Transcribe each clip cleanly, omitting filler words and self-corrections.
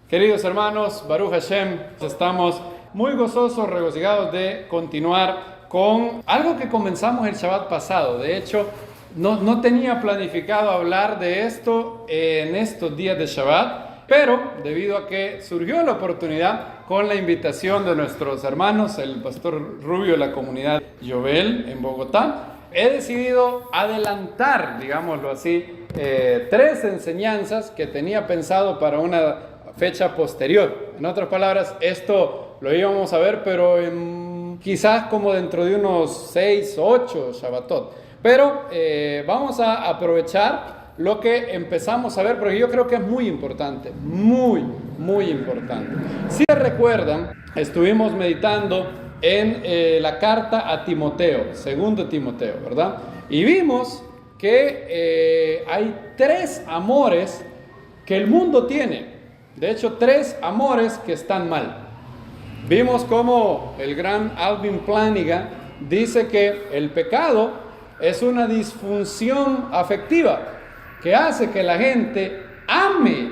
Queridos hermanos, Baruch Hashem, estamos muy gozosos, regocijados de continuar con algo que comenzamos el Shabbat pasado. De hecho, no tenía planificado hablar de esto en estos días de Shabbat, pero debido a que surgió la oportunidad con la invitación de nuestros hermanos, el pastor Rubio de la comunidad Yovel en Bogotá, he decidido adelantar, digámoslo así, 3 enseñanzas que tenía pensado para una fecha posterior. En otras palabras, esto lo íbamos a ver, pero quizás como dentro de unos 6 o 8 Shabbatot. Pero vamos a aprovechar lo que empezamos a ver, porque yo creo que es muy importante, muy importante. Si recuerdan, estuvimos meditando en la carta a Timoteo, segundo Timoteo, ¿verdad? Y vimos que hay 3 amores que el mundo tiene. De hecho, 3 amores que están mal. Vimos cómo el gran Alvin Plantinga dice que el pecado es una disfunción afectiva que hace que la gente ame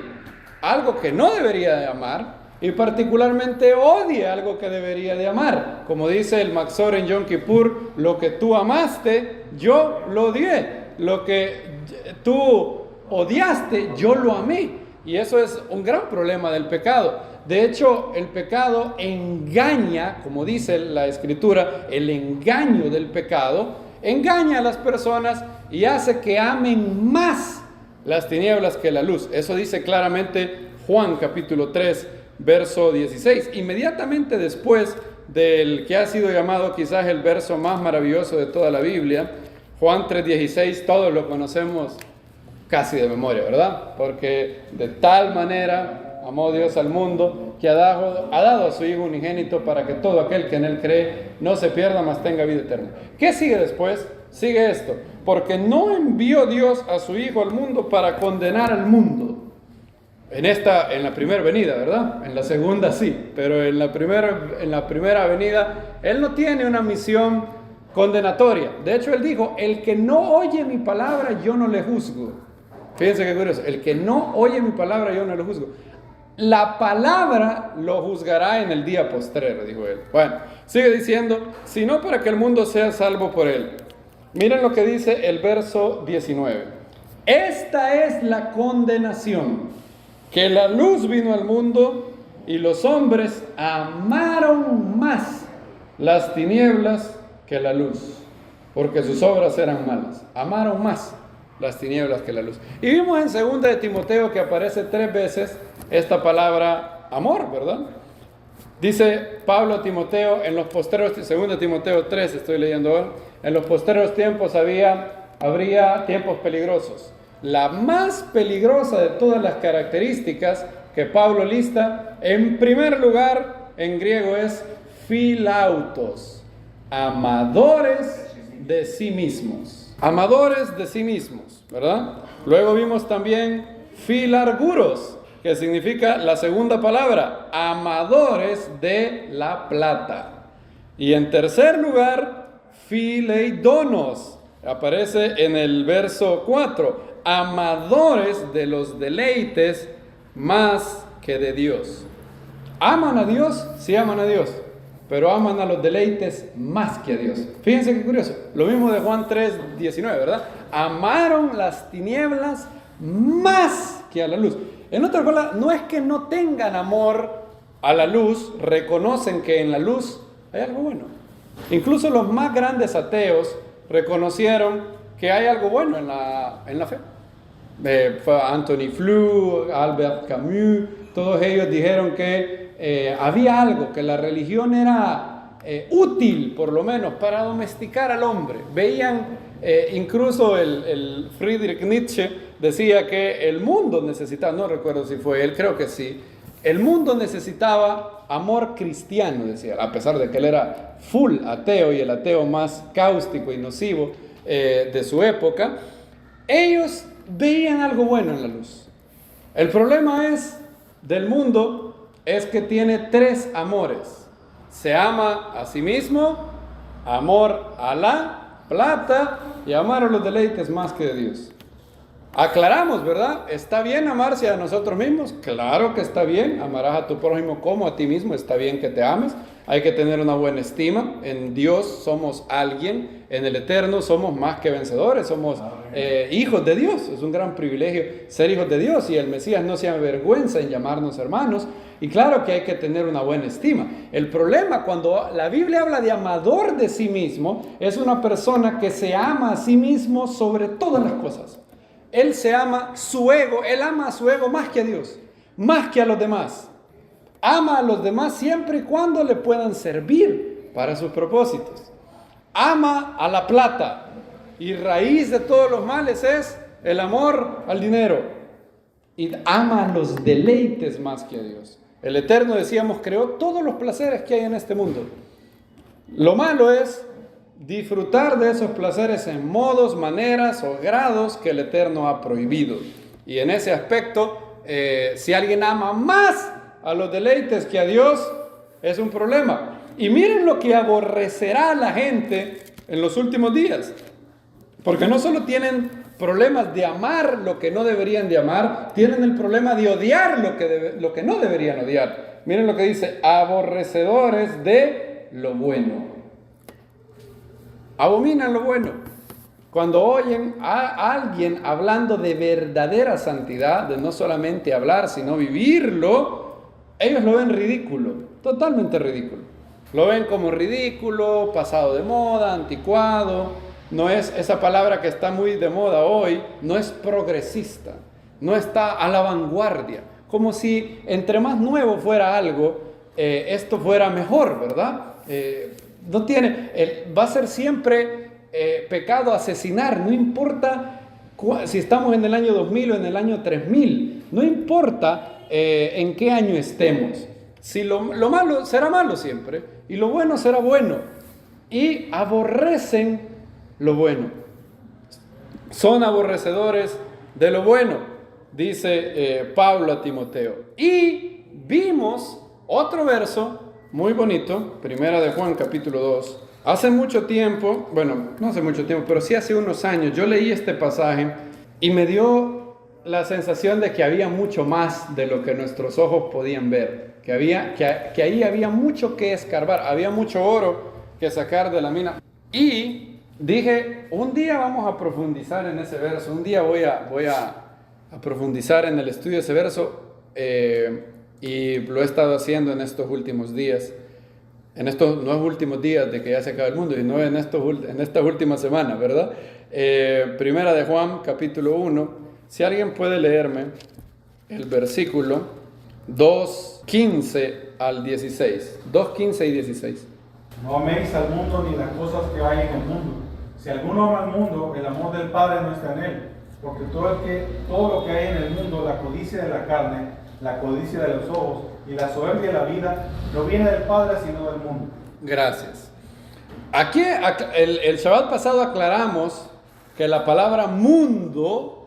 algo que no debería de amar y particularmente odie algo que debería de amar. Como dice el Maxor en Yom Kippur, lo que tú amaste, yo lo odié. Lo que tú odiaste, yo lo amé. Y eso es un gran problema del pecado. De hecho, el pecado engaña, como dice la Escritura, el engaño del pecado engaña a las personas y hace que amen más las tinieblas que la luz. Eso dice claramente Juan capítulo 3, verso 16. Inmediatamente después del que ha sido llamado quizás el verso más maravilloso de toda la Biblia, Juan 3:16, todos lo conocemos casi de memoria, ¿verdad? Porque de tal manera amó Dios al mundo que ha dado a su Hijo unigénito para que todo aquel que en Él cree no se pierda, mas tenga vida eterna. ¿Qué sigue después? Sigue esto: porque no envió Dios a su Hijo al mundo para condenar al mundo. En la primera venida, ¿verdad? En la segunda sí, pero en la primera venida Él no tiene una misión condenatoria. De hecho, Él dijo: el que no oye mi palabra, yo no le juzgo. Fíjense qué curioso: el que no oye mi palabra, yo no le juzgo. La palabra lo juzgará en el día postrero, dijo Él. Bueno, sigue diciendo: sino para que el mundo sea salvo por Él. Miren lo que dice el verso 19. Esta es la condenación, que la luz vino al mundo y los hombres amaron más las tinieblas que la luz, porque sus obras eran malas. Amaron más las tinieblas que la luz. Y vimos en 2 de Timoteo que aparece 3 veces esta palabra amor, ¿verdad? Dice Pablo a Timoteo en los posteros, 2 de Timoteo 3 estoy leyendo ahora, en los posteros tiempos habría tiempos peligrosos. La más peligrosa de todas las características que Pablo lista, en primer lugar en griego es filautos, amadores de sí mismos. Amadores de sí mismos, ¿verdad? Luego vimos también filarguros, que significa la segunda palabra, amadores de la plata. Y en tercer lugar, fileidonos, aparece en el verso 4, amadores de los deleites más que de Dios. ¿Aman a Dios? Sí aman a Dios, pero aman a los deleites más que a Dios. Fíjense qué curioso, lo mismo de Juan 3:19, ¿verdad? Amaron las tinieblas más que a la luz. En otras palabras, no es que no tengan amor a la luz, reconocen que en la luz hay algo bueno. Incluso los más grandes ateos reconocieron que hay algo bueno en la fe. Anthony Flew, Albert Camus, todos ellos dijeron que había algo, que la religión era útil, por lo menos, para domesticar al hombre. Veían, incluso el Friedrich Nietzsche decía que el mundo necesitaba, no recuerdo si fue él, creo que sí, el mundo necesitaba amor cristiano, decía, a pesar de que él era full ateo y el ateo más cáustico y nocivo de su época. Ellos veían algo bueno en la luz. El problema del mundo es que tiene 3 amores. Se ama a sí mismo, amor a la plata y amar a los deleites más que de Dios. Aclaramos, ¿verdad? ¿Está bien amarse a nosotros mismos? Claro que está bien. Amarás a tu prójimo como a ti mismo. Está bien que te ames. Hay que tener una buena estima. En Dios somos alguien. En el Eterno somos más que vencedores. Somos hijos de Dios. Es un gran privilegio ser hijos de Dios. Y el Mesías no se avergüenza en llamarnos hermanos. Y claro que hay que tener una buena estima. El problema cuando la Biblia habla de amador de sí mismo, es una persona que se ama a sí mismo sobre todas las cosas. Él se ama su ego, él ama a su ego más que a Dios, más que a los demás. Ama a los demás siempre y cuando le puedan servir para sus propósitos. Ama a la plata y raíz de todos los males es el amor al dinero. Y ama a los deleites más que a Dios. El Eterno, decíamos, creó todos los placeres que hay en este mundo. Lo malo es disfrutar de esos placeres en modos, maneras o grados que el Eterno ha prohibido. Y en ese aspecto, si alguien ama más a los deleites que a Dios, es un problema. Y miren lo que aborrecerá a la gente en los últimos días. Porque no solo tienen problemas de amar lo que no deberían de amar, tienen el problema de odiar lo que no deberían odiar. Miren lo que dice, aborrecedores de lo bueno. Abominan lo bueno. Cuando oyen a alguien hablando de verdadera santidad, de no solamente hablar, sino vivirlo, ellos lo ven ridículo, totalmente ridículo. Lo ven como ridículo, pasado de moda, anticuado. No es esa palabra que está muy de moda hoy, no es progresista, no está a la vanguardia. Como si entre más nuevo fuera algo, esto fuera mejor, ¿verdad? No tiene, va a ser siempre pecado asesinar, no importa si estamos en el año 2000 o en el año 3000, no importa en qué año estemos. Si lo malo será malo siempre y lo bueno será bueno, y aborrecen lo bueno, son aborrecedores de lo bueno, dice Pablo a Timoteo. Y vimos otro verso muy bonito, Primera de Juan capítulo 2. Hace mucho tiempo, bueno, no hace mucho tiempo, pero sí hace unos años, yo leí este pasaje y me dio la sensación de que había mucho más de lo que nuestros ojos podían ver, que ahí había mucho que escarbar, había mucho oro que sacar de la mina. Y dije, un día vamos a profundizar en ese verso, un día voy a profundizar en el estudio de ese verso, y lo he estado haciendo en estos últimos días, en estos no últimos días de que ya se acaba el mundo, sino en estas últimas semanas, ¿verdad? Primera de Juan, capítulo 1, si alguien puede leerme el versículo 2:15 al 16, 2:15 y 16. No améis al mundo ni las cosas que hay en el mundo. Si alguno ama al mundo, el amor del Padre no está en él. Porque todo lo que hay en el mundo, la codicia de la carne, la codicia de los ojos y la soberbia de la vida, no viene del Padre sino del mundo. Gracias. Aquí el Shabbat pasado aclaramos que la palabra mundo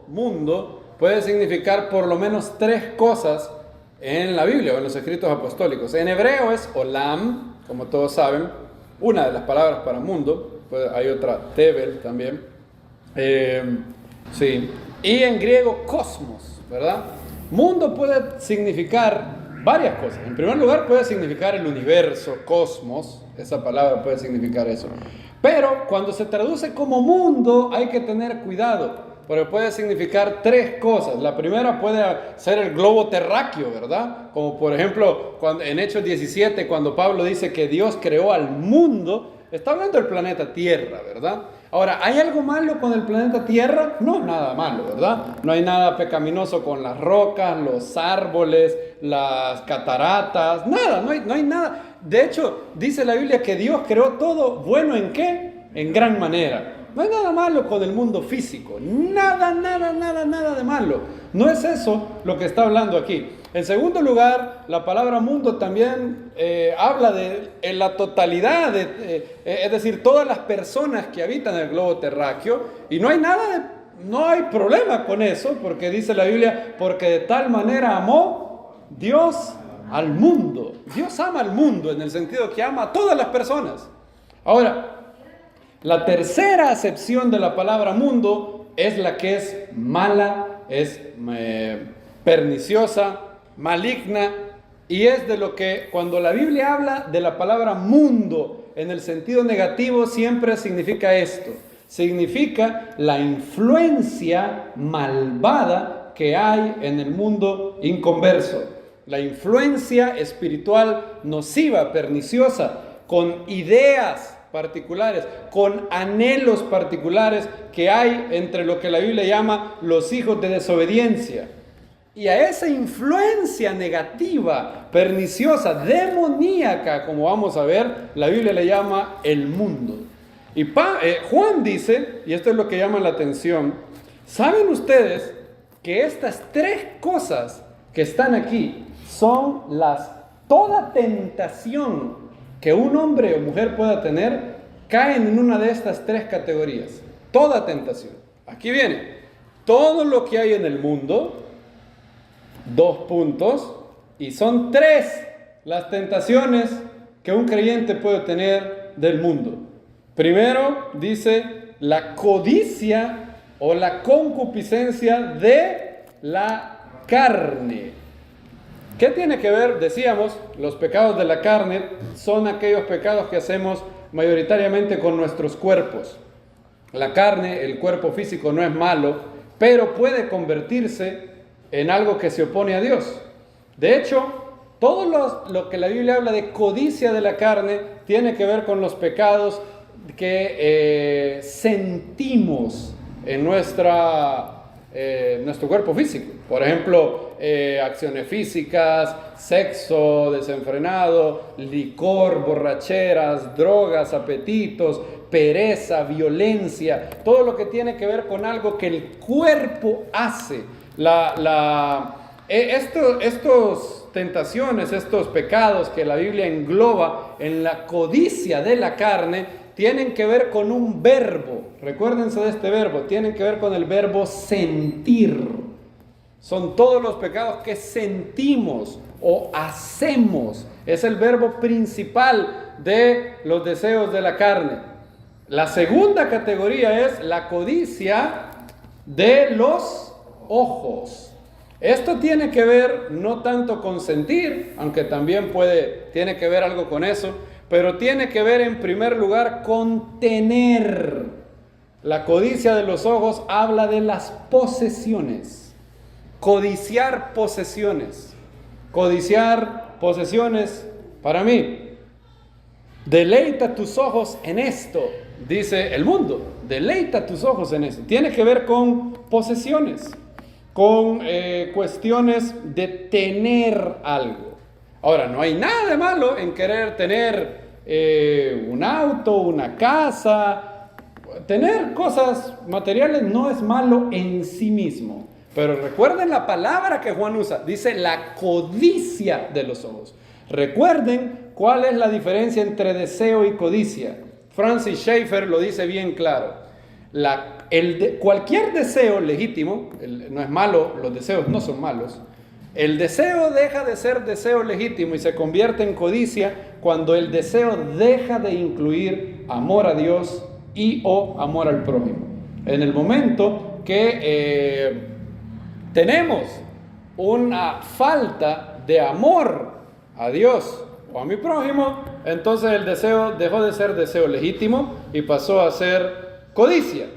puede significar por lo menos tres cosas en la Biblia o en los escritos apostólicos. En hebreo es olam, como todos saben, una de las palabras para mundo. Hay otra, tevel también. Sí. Y en griego cosmos, ¿verdad? Mundo puede significar varias cosas. En primer lugar puede significar el universo, cosmos, esa palabra puede significar eso. Pero cuando se traduce como mundo hay que tener cuidado, porque puede significar tres cosas. La primera puede ser el globo terráqueo, ¿verdad? Como por ejemplo en Hechos 17, cuando Pablo dice que Dios creó al mundo, está hablando del planeta Tierra, ¿verdad? Ahora, ¿hay algo malo con el planeta Tierra? No, nada malo, ¿verdad? No hay nada pecaminoso con las rocas, los árboles, las cataratas, nada, no hay nada. De hecho, dice la Biblia que Dios creó todo bueno, ¿en qué? En gran manera. No hay nada malo con el mundo físico, nada de malo. No es eso lo que está hablando aquí. En segundo lugar, la palabra mundo también habla de la totalidad, es decir, todas las personas que habitan el globo terráqueo, y no hay problema con eso, porque dice la Biblia, porque de tal manera amó Dios al mundo. Dios ama al mundo en el sentido que ama a todas las personas. Ahora, la tercera acepción de la palabra mundo es la que es mala es perniciosa, maligna, y es de lo que cuando la Biblia habla de la palabra mundo en el sentido negativo siempre significa esto. Significa la influencia malvada que hay en el mundo inconverso. La influencia espiritual nociva, perniciosa, con ideas particulares, con anhelos particulares que hay entre lo que la Biblia llama los hijos de desobediencia. Y a esa influencia negativa, perniciosa, demoníaca, como vamos a ver, la Biblia le llama el mundo. Y Juan dice, y esto es lo que llama la atención, ¿saben ustedes que estas tres cosas que están aquí son toda tentación que un hombre o mujer pueda tener, caen en una de estas tres categorías? Toda tentación. Aquí viene, todo lo que hay en el mundo, 2 puntos, y son 3 las tentaciones que un creyente puede tener del mundo. Primero dice la codicia o la concupiscencia de la carne. ¿Qué tiene que ver? Decíamos, los pecados de la carne son aquellos pecados que hacemos mayoritariamente con nuestros cuerpos. La carne, el cuerpo físico no es malo, pero puede convertirse en algo que se opone a Dios. De hecho, todo lo que la Biblia habla de codicia de la carne tiene que ver con los pecados que sentimos en nuestro cuerpo físico. Por ejemplo, acciones físicas, sexo desenfrenado, licor, borracheras, drogas, apetitos, pereza, violencia, todo lo que tiene que ver con algo que el cuerpo hace. Estos tentaciones, estos pecados que la Biblia engloba en la codicia de la carne, tienen que ver con un verbo. Recuérdense de este verbo, tienen que ver con el verbo sentir. Son todos los pecados que sentimos o hacemos. Es el verbo principal de los deseos de la carne. La segunda categoría es la codicia de los ojos. Esto tiene que ver no tanto con sentir, aunque también tiene que ver algo con eso, pero tiene que ver en primer lugar con tener. La codicia de los ojos habla de las posesiones. Codiciar posesiones. Codiciar posesiones para mí. Deleita tus ojos en esto, dice el mundo. Deleita tus ojos en esto. Tiene que ver con posesiones, con cuestiones de tener algo. Ahora, no hay nada de malo en querer tener un auto, una casa. Tener cosas materiales no es malo en sí mismo. Pero recuerden la palabra que Juan usa. Dice la codicia de los ojos. Recuerden cuál es la diferencia entre deseo y codicia. Francis Schaeffer lo dice bien claro. Cualquier deseo legítimo, no es malo, los deseos no son malos. El deseo deja de ser deseo legítimo y se convierte en codicia cuando el deseo deja de incluir amor a Dios y o amor al prójimo. En el momento que tenemos una falta de amor a Dios o a mi prójimo, entonces el deseo dejó de ser deseo legítimo y pasó a ser codicia.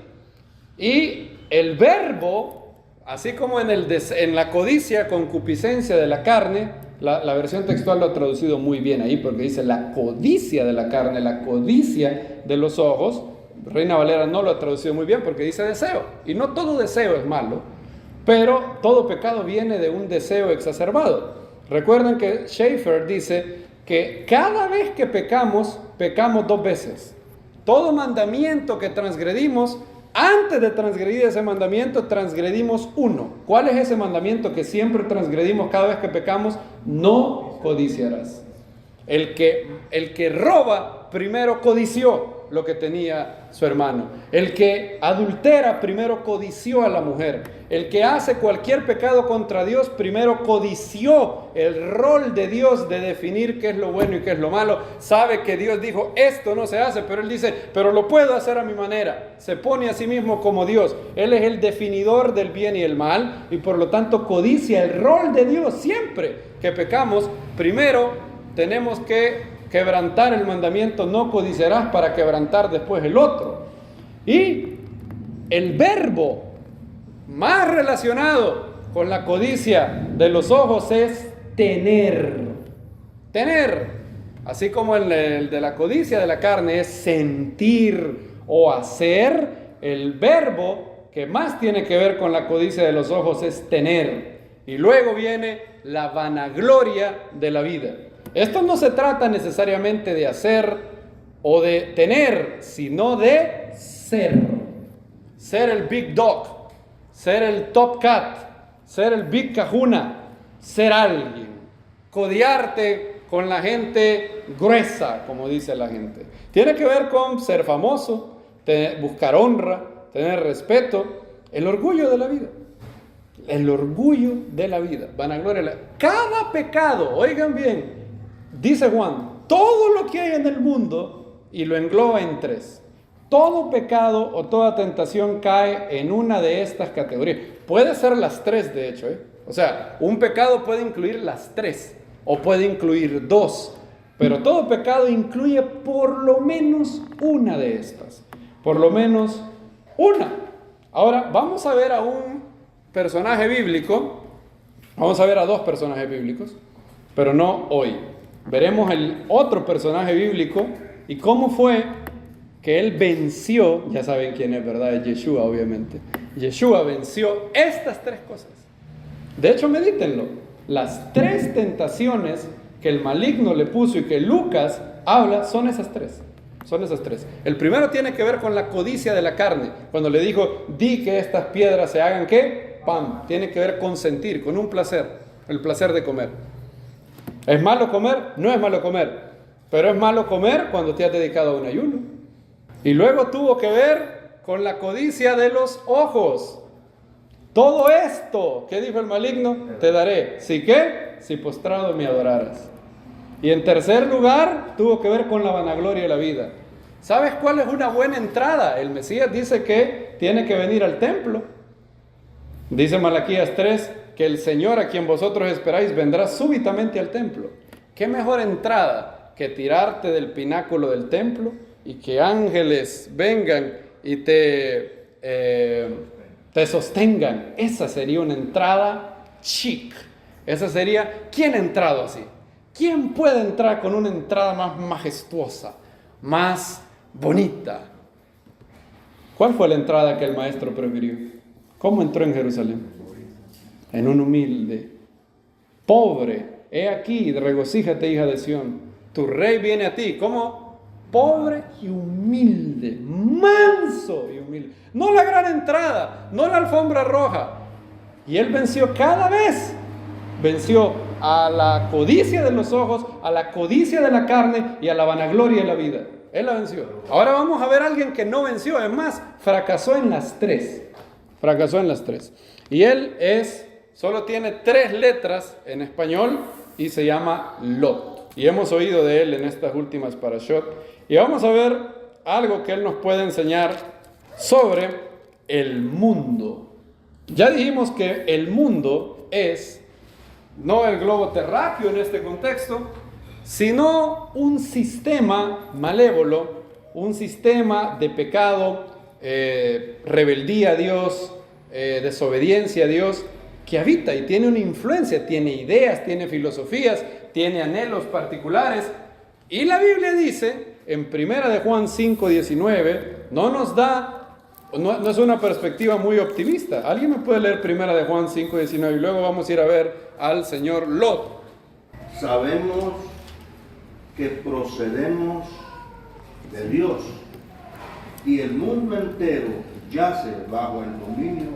Y el verbo, así como en la codicia, concupiscencia de la carne, la versión textual lo ha traducido muy bien ahí porque dice la codicia de la carne, la codicia de los ojos. Reina Valera no lo ha traducido muy bien porque dice deseo. Y no todo deseo es malo, pero todo pecado viene de un deseo exacerbado. Recuerden que Schaeffer dice que cada vez que pecamos 2 veces. Todo mandamiento que transgredimos, antes de transgredir ese mandamiento, transgredimos uno. ¿Cuál es ese mandamiento que siempre transgredimos cada vez que pecamos? No codiciarás. El que roba, primero codició. lo que tenía su hermano. El que adultera primero codició a la mujer. El que hace cualquier pecado contra Dios primero codició el rol de Dios de definir qué es lo bueno y qué es lo malo. Sabe que Dios dijo, esto no se hace, pero él dice, pero lo puedo hacer a mi manera. Se pone a sí mismo como Dios. Él es el definidor del bien y el mal y por lo tanto codicia el rol de Dios. Siempre que pecamos, primero tenemos que quebrantar el mandamiento, no codiciarás, para quebrantar después el otro. Y el verbo más relacionado con la codicia de los ojos es tener. Tener. Así como el de la codicia de la carne es sentir o hacer, el verbo que más tiene que ver con la codicia de los ojos es tener. Y luego viene la vanagloria de la vida. Esto no se trata necesariamente de hacer o de tener, sino de ser. Ser el big dog. Ser el top cat, ser el big kahuna, ser alguien, codearte con la gente gruesa, como dice la gente. Tiene que ver con ser famoso, buscar honra, tener respeto, el orgullo de la vida. El orgullo de la vida, vanagloria. Cada pecado, oigan bien, dice Juan, todo lo que hay en el mundo, y lo engloba en tres. Todo pecado o toda tentación cae en una de estas categorías. Puede ser las tres, de hecho, O sea, un pecado puede incluir las tres o puede incluir dos. Pero todo pecado incluye por lo menos una de estas. Por lo menos una. Ahora, vamos a ver a un personaje bíblico. Vamos a ver a dos personajes bíblicos, pero no hoy. Veremos el otro personaje bíblico y cómo fue que él venció, ya saben quién es, ¿verdad? Es Yeshua, obviamente. Yeshua venció estas tres cosas. De hecho, medítenlo. Las tres tentaciones que el maligno le puso y que Lucas habla son esas tres. Son esas tres. El primero tiene que ver con la codicia de la carne. Cuando le dijo, di que estas piedras se hagan, ¿qué? Pan. Tiene que ver con sentir, con un placer. El placer de comer. ¿Es malo comer? No es malo comer. Pero es malo comer cuando te has dedicado a un ayuno. Y luego tuvo que ver con la codicia de los ojos. Todo esto, ¿qué dijo el maligno? Te daré. ¿Sí qué? Si postrado me adoraras. Y en tercer lugar, tuvo que ver con la vanagloria de la vida. ¿Sabes cuál es una buena entrada? El Mesías dice que tiene que venir al templo. Dice Malaquías 3, que el Señor a quien vosotros esperáis vendrá súbitamente al templo. ¿Qué mejor entrada que tirarte del pináculo del templo y que ángeles vengan y te sostengan? Esa sería una entrada chic. Esa sería, ¿quién ha entrado así? ¿Quién puede entrar con una entrada más majestuosa, más bonita? ¿Cuál fue la entrada que el maestro prefirió? ¿Cómo entró en Jerusalén? En un humilde, pobre. He aquí, regocíjate, hija de Sión. Tu rey viene a ti. ¿Cómo? Pobre y humilde, manso y humilde. No la gran entrada, no la alfombra roja. Y él venció cada vez. Venció a la codicia de los ojos, a la codicia de la carne y a la vanagloria de la vida. Él la venció. Ahora vamos a ver a alguien que no venció. Es más, fracasó en las tres. Fracasó en las tres. Y él solo tiene 3 letras en español y se llama Lot. Y hemos oído de él en estas últimas parashot. Y vamos a ver algo que él nos puede enseñar sobre el mundo. Ya dijimos que el mundo es no el globo terráqueo en este contexto, sino un sistema malévolo, un sistema de pecado, rebeldía a Dios, desobediencia a Dios, que habita y tiene una influencia, tiene ideas, tiene filosofías, tiene anhelos particulares. Y la Biblia dice, en 1 de Juan 5:19, no es una perspectiva muy optimista. ¿Alguien me puede leer 1 de Juan 5:19? Y luego vamos a ir a ver al señor Lot. Sabemos que procedemos de Dios y el mundo entero yace bajo el dominio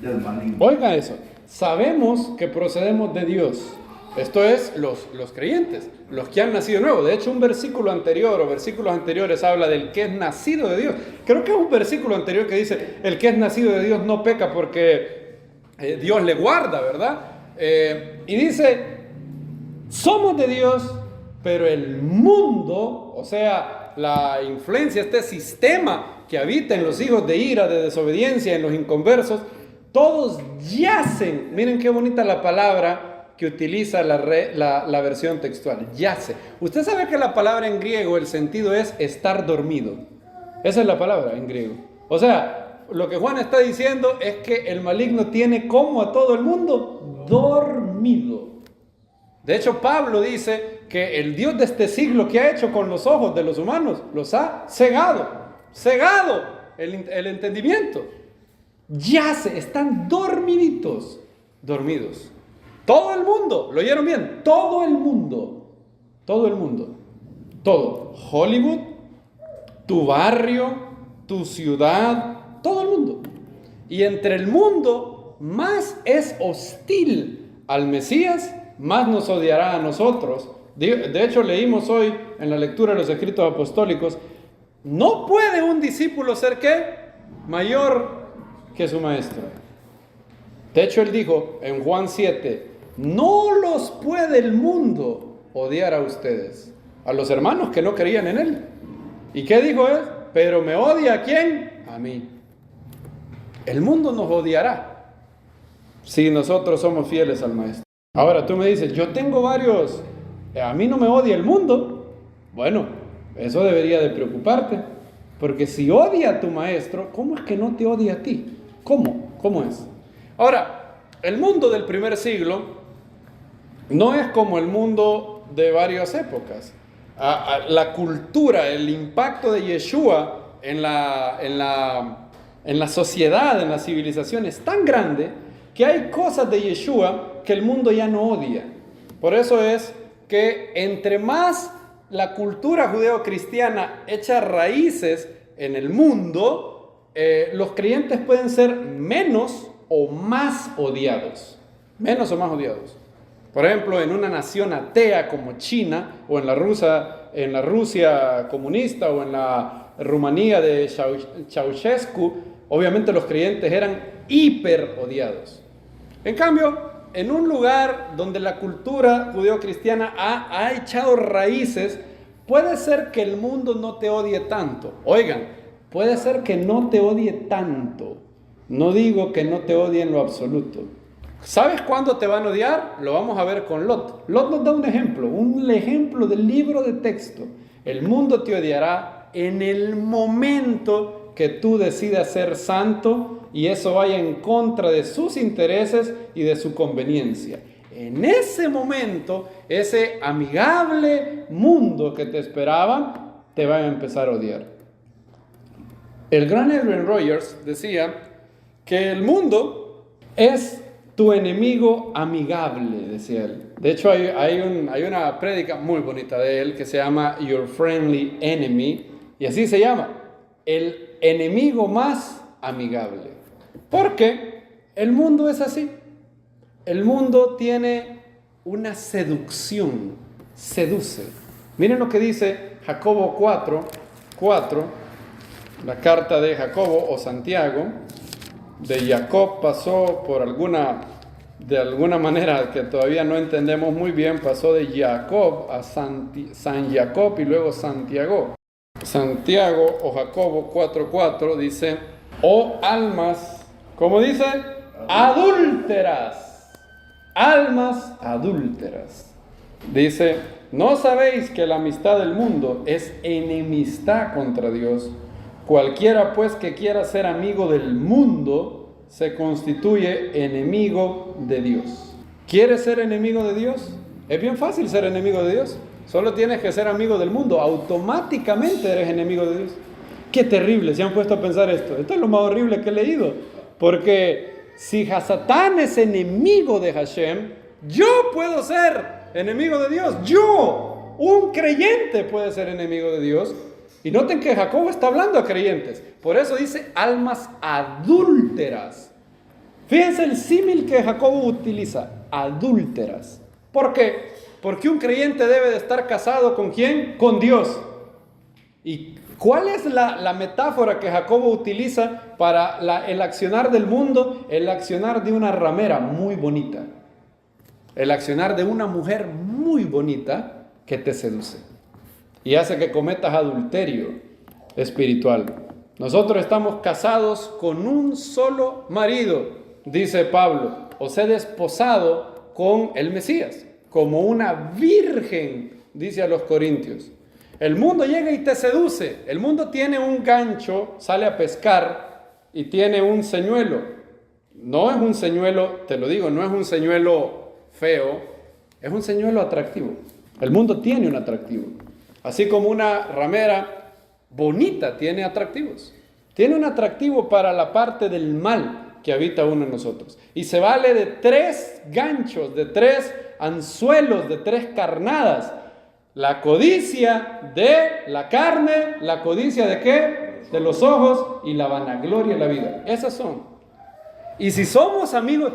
del maligno. Oiga eso, sabemos que procedemos de Dios Esto es los creyentes, los que han nacido de nuevo. De hecho, un versículo anterior o versículos anteriores habla del que es nacido de Dios. Creo que es un versículo anterior que dice, el que es nacido de Dios no peca porque Dios le guarda, ¿verdad? Y dice, somos de Dios, pero el mundo, o sea, la influencia, este sistema que habita en los hijos de ira, de desobediencia, en los inconversos, todos yacen. Miren qué bonita la palabra que utiliza la versión textual, yace. Usted sabe que la palabra en griego, el sentido es estar dormido. Esa es la palabra en griego. O sea, lo que Juan está diciendo es que el maligno tiene como a todo el mundo dormido. De hecho, Pablo dice que el Dios de este siglo, que ha hecho con los ojos de los humanos, los ha cegado el entendimiento. Yace, están dormiditos, dormidos. Todo el mundo, ¿lo oyeron bien? Todo el mundo, todo. Hollywood, tu barrio, tu ciudad, todo el mundo. Y entre el mundo más es hostil al Mesías, más nos odiará a nosotros. De hecho, leímos hoy en la lectura de los escritos apostólicos, no puede un discípulo ser ¿qué? Mayor que su maestro. De hecho, él dijo en Juan 7, no los puede el mundo odiar a ustedes, a los hermanos que no creían en él. ¿Y qué dijo él? Pero me odia ¿a quién? A mí. El mundo nos odiará si nosotros somos fieles al maestro. Ahora tú me dices, yo tengo varios, a mí no me odia el mundo. Bueno, eso debería de preocuparte, porque si odia a tu maestro, ¿cómo es que no te odia a ti? ¿Cómo es? Ahora, el mundo del primer siglo no es como el mundo de varias épocas. La cultura, el impacto de Yeshua en la sociedad, en la civilización es tan grande que hay cosas de Yeshua que el mundo ya no odia. Por eso es que entre más la cultura judeo-cristiana echa raíces en el mundo, los creyentes pueden ser menos o más odiados. Menos o más odiados. Por ejemplo, en una nación atea como China, o en la Rusia comunista, o en la Rumanía de Ceausescu, obviamente los creyentes eran hiper odiados. En cambio, en un lugar donde la cultura judeo-cristiana ha echado raíces, puede ser que el mundo no te odie tanto. Oigan, puede ser que no te odie tanto. No digo que no te odie en lo absoluto. ¿Sabes cuándo te van a odiar? Lo vamos a ver con Lot. Lot nos da un ejemplo del libro de texto. El mundo te odiará en el momento que tú decidas ser santo y eso vaya en contra de sus intereses y de su conveniencia. En ese momento, ese amigable mundo que te esperaba, te va a empezar a odiar. El gran Adrian Rogers decía que el mundo es tu enemigo amigable, decía él. De hecho, hay una prédica muy bonita de él que se llama Your Friendly Enemy, y así se llama, el enemigo más amigable. Porque el mundo es así. El mundo tiene una seducción, seduce. Miren lo que dice Jacobo 4, la carta de Jacobo o Santiago. De Jacob pasó de alguna manera que todavía no entendemos muy bien, pasó de Jacob a San Jacob y luego Santiago. Santiago o Jacobo 4:4 dice, oh almas, ¿cómo dice? Adúlteras. Almas adúlteras. Dice, ¿no sabéis que la amistad del mundo es enemistad contra Dios? Cualquiera pues que quiera ser amigo del mundo se constituye enemigo de Dios. ¿Quieres ser enemigo de Dios? Es bien fácil ser enemigo de Dios. Solo tienes que ser amigo del mundo. Automáticamente eres enemigo de Dios. Qué terrible, se han puesto a pensar esto. Esto es lo más horrible que he leído. Porque si Satán es enemigo de Hashem, yo puedo ser enemigo de Dios. Yo, un creyente, puede ser enemigo de Dios. Y noten que Jacobo está hablando a creyentes. Por eso dice almas adúlteras. Fíjense el símil que Jacobo utiliza. Adúlteras. ¿Por qué? Porque un creyente debe de estar casado ¿con quién? Con Dios. ¿Y cuál es la metáfora que Jacobo utiliza para el accionar del mundo? El accionar de una ramera muy bonita. El accionar de una mujer muy bonita que te seduce y hace que cometas adulterio espiritual. Nosotros estamos casados con un solo marido, dice Pablo, os he desposado con el Mesías, como una virgen, dice a los Corintios. El mundo llega y te seduce. El mundo tiene un gancho, sale a pescar y tiene un señuelo. No es un señuelo, te lo digo, no es un señuelo feo, es un señuelo atractivo. El mundo tiene un atractivo. Así como una ramera bonita tiene atractivos. Tiene un atractivo para la parte del mal que habita uno en nosotros. Y se vale de 3 ganchos, de 3 anzuelos, de 3 carnadas. La codicia de la carne, la codicia de ¿qué? De los ojos y la vanagloria de la vida. Esas son. Y si somos amigos,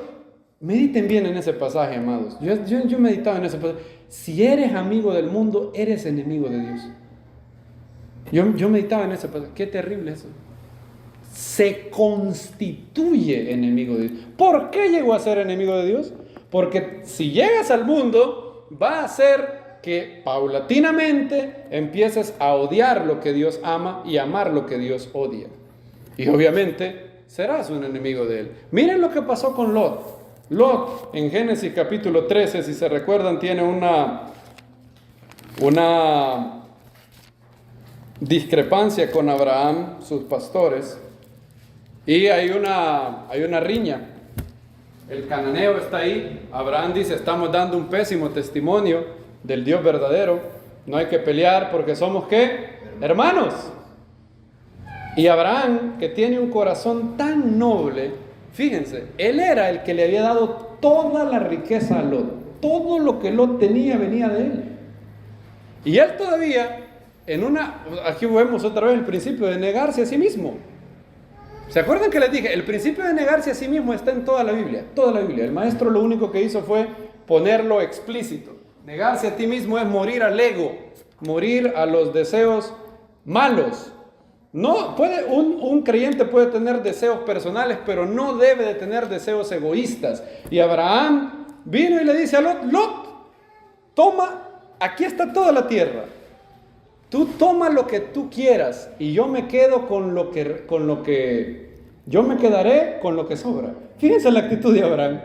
mediten bien en ese pasaje, amados. Yo meditaba en ese pasaje. Si eres amigo del mundo, eres enemigo de Dios. Yo meditaba en ese pasaje. Qué terrible eso. Se constituye enemigo de Dios. ¿Por qué llegó a ser enemigo de Dios? Porque si llegas al mundo, va a hacer que paulatinamente empieces a odiar lo que Dios ama y amar lo que Dios odia. Y obviamente serás un enemigo de Él. Miren lo que pasó con Lot. Lot, en Génesis capítulo 13, si se recuerdan, tiene una discrepancia con Abraham, sus pastores, y hay una riña. El cananeo está ahí. Abraham dice, estamos dando un pésimo testimonio del Dios verdadero, no hay que pelear porque somos ¿qué? Hermanos. Y Abraham, que tiene un corazón tan noble, fíjense, él era el que le había dado toda la riqueza a Lot. Todo lo que Lot tenía venía de él. Y él todavía, aquí vemos otra vez el principio de negarse a sí mismo. ¿Se acuerdan que les dije? El principio de negarse a sí mismo está en toda la Biblia. Toda la Biblia. El maestro lo único que hizo fue ponerlo explícito. Negarse a ti mismo es morir al ego, morir a los deseos malos. No, un creyente puede tener deseos personales, pero no debe de tener deseos egoístas. Y Abraham vino y le dice a Lot, Lot, toma, aquí está toda la tierra. Tú toma lo que tú quieras y yo me quedo yo me quedaré con lo que sobra. Fíjense la actitud de Abraham.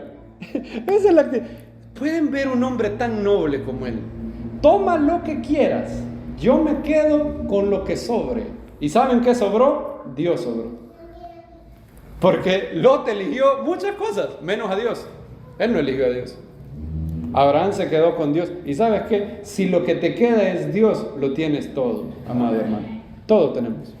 Esa es la actitud. Pueden ver un hombre tan noble como él. Toma lo que quieras, yo me quedo con lo que sobre. ¿Y saben qué sobró? Dios sobró. Porque Lot eligió muchas cosas, menos a Dios. Él no eligió a Dios. Abraham se quedó con Dios. ¿Y sabes qué? Si lo que te queda es Dios, lo tienes todo, amado hermano. Todo tenemos.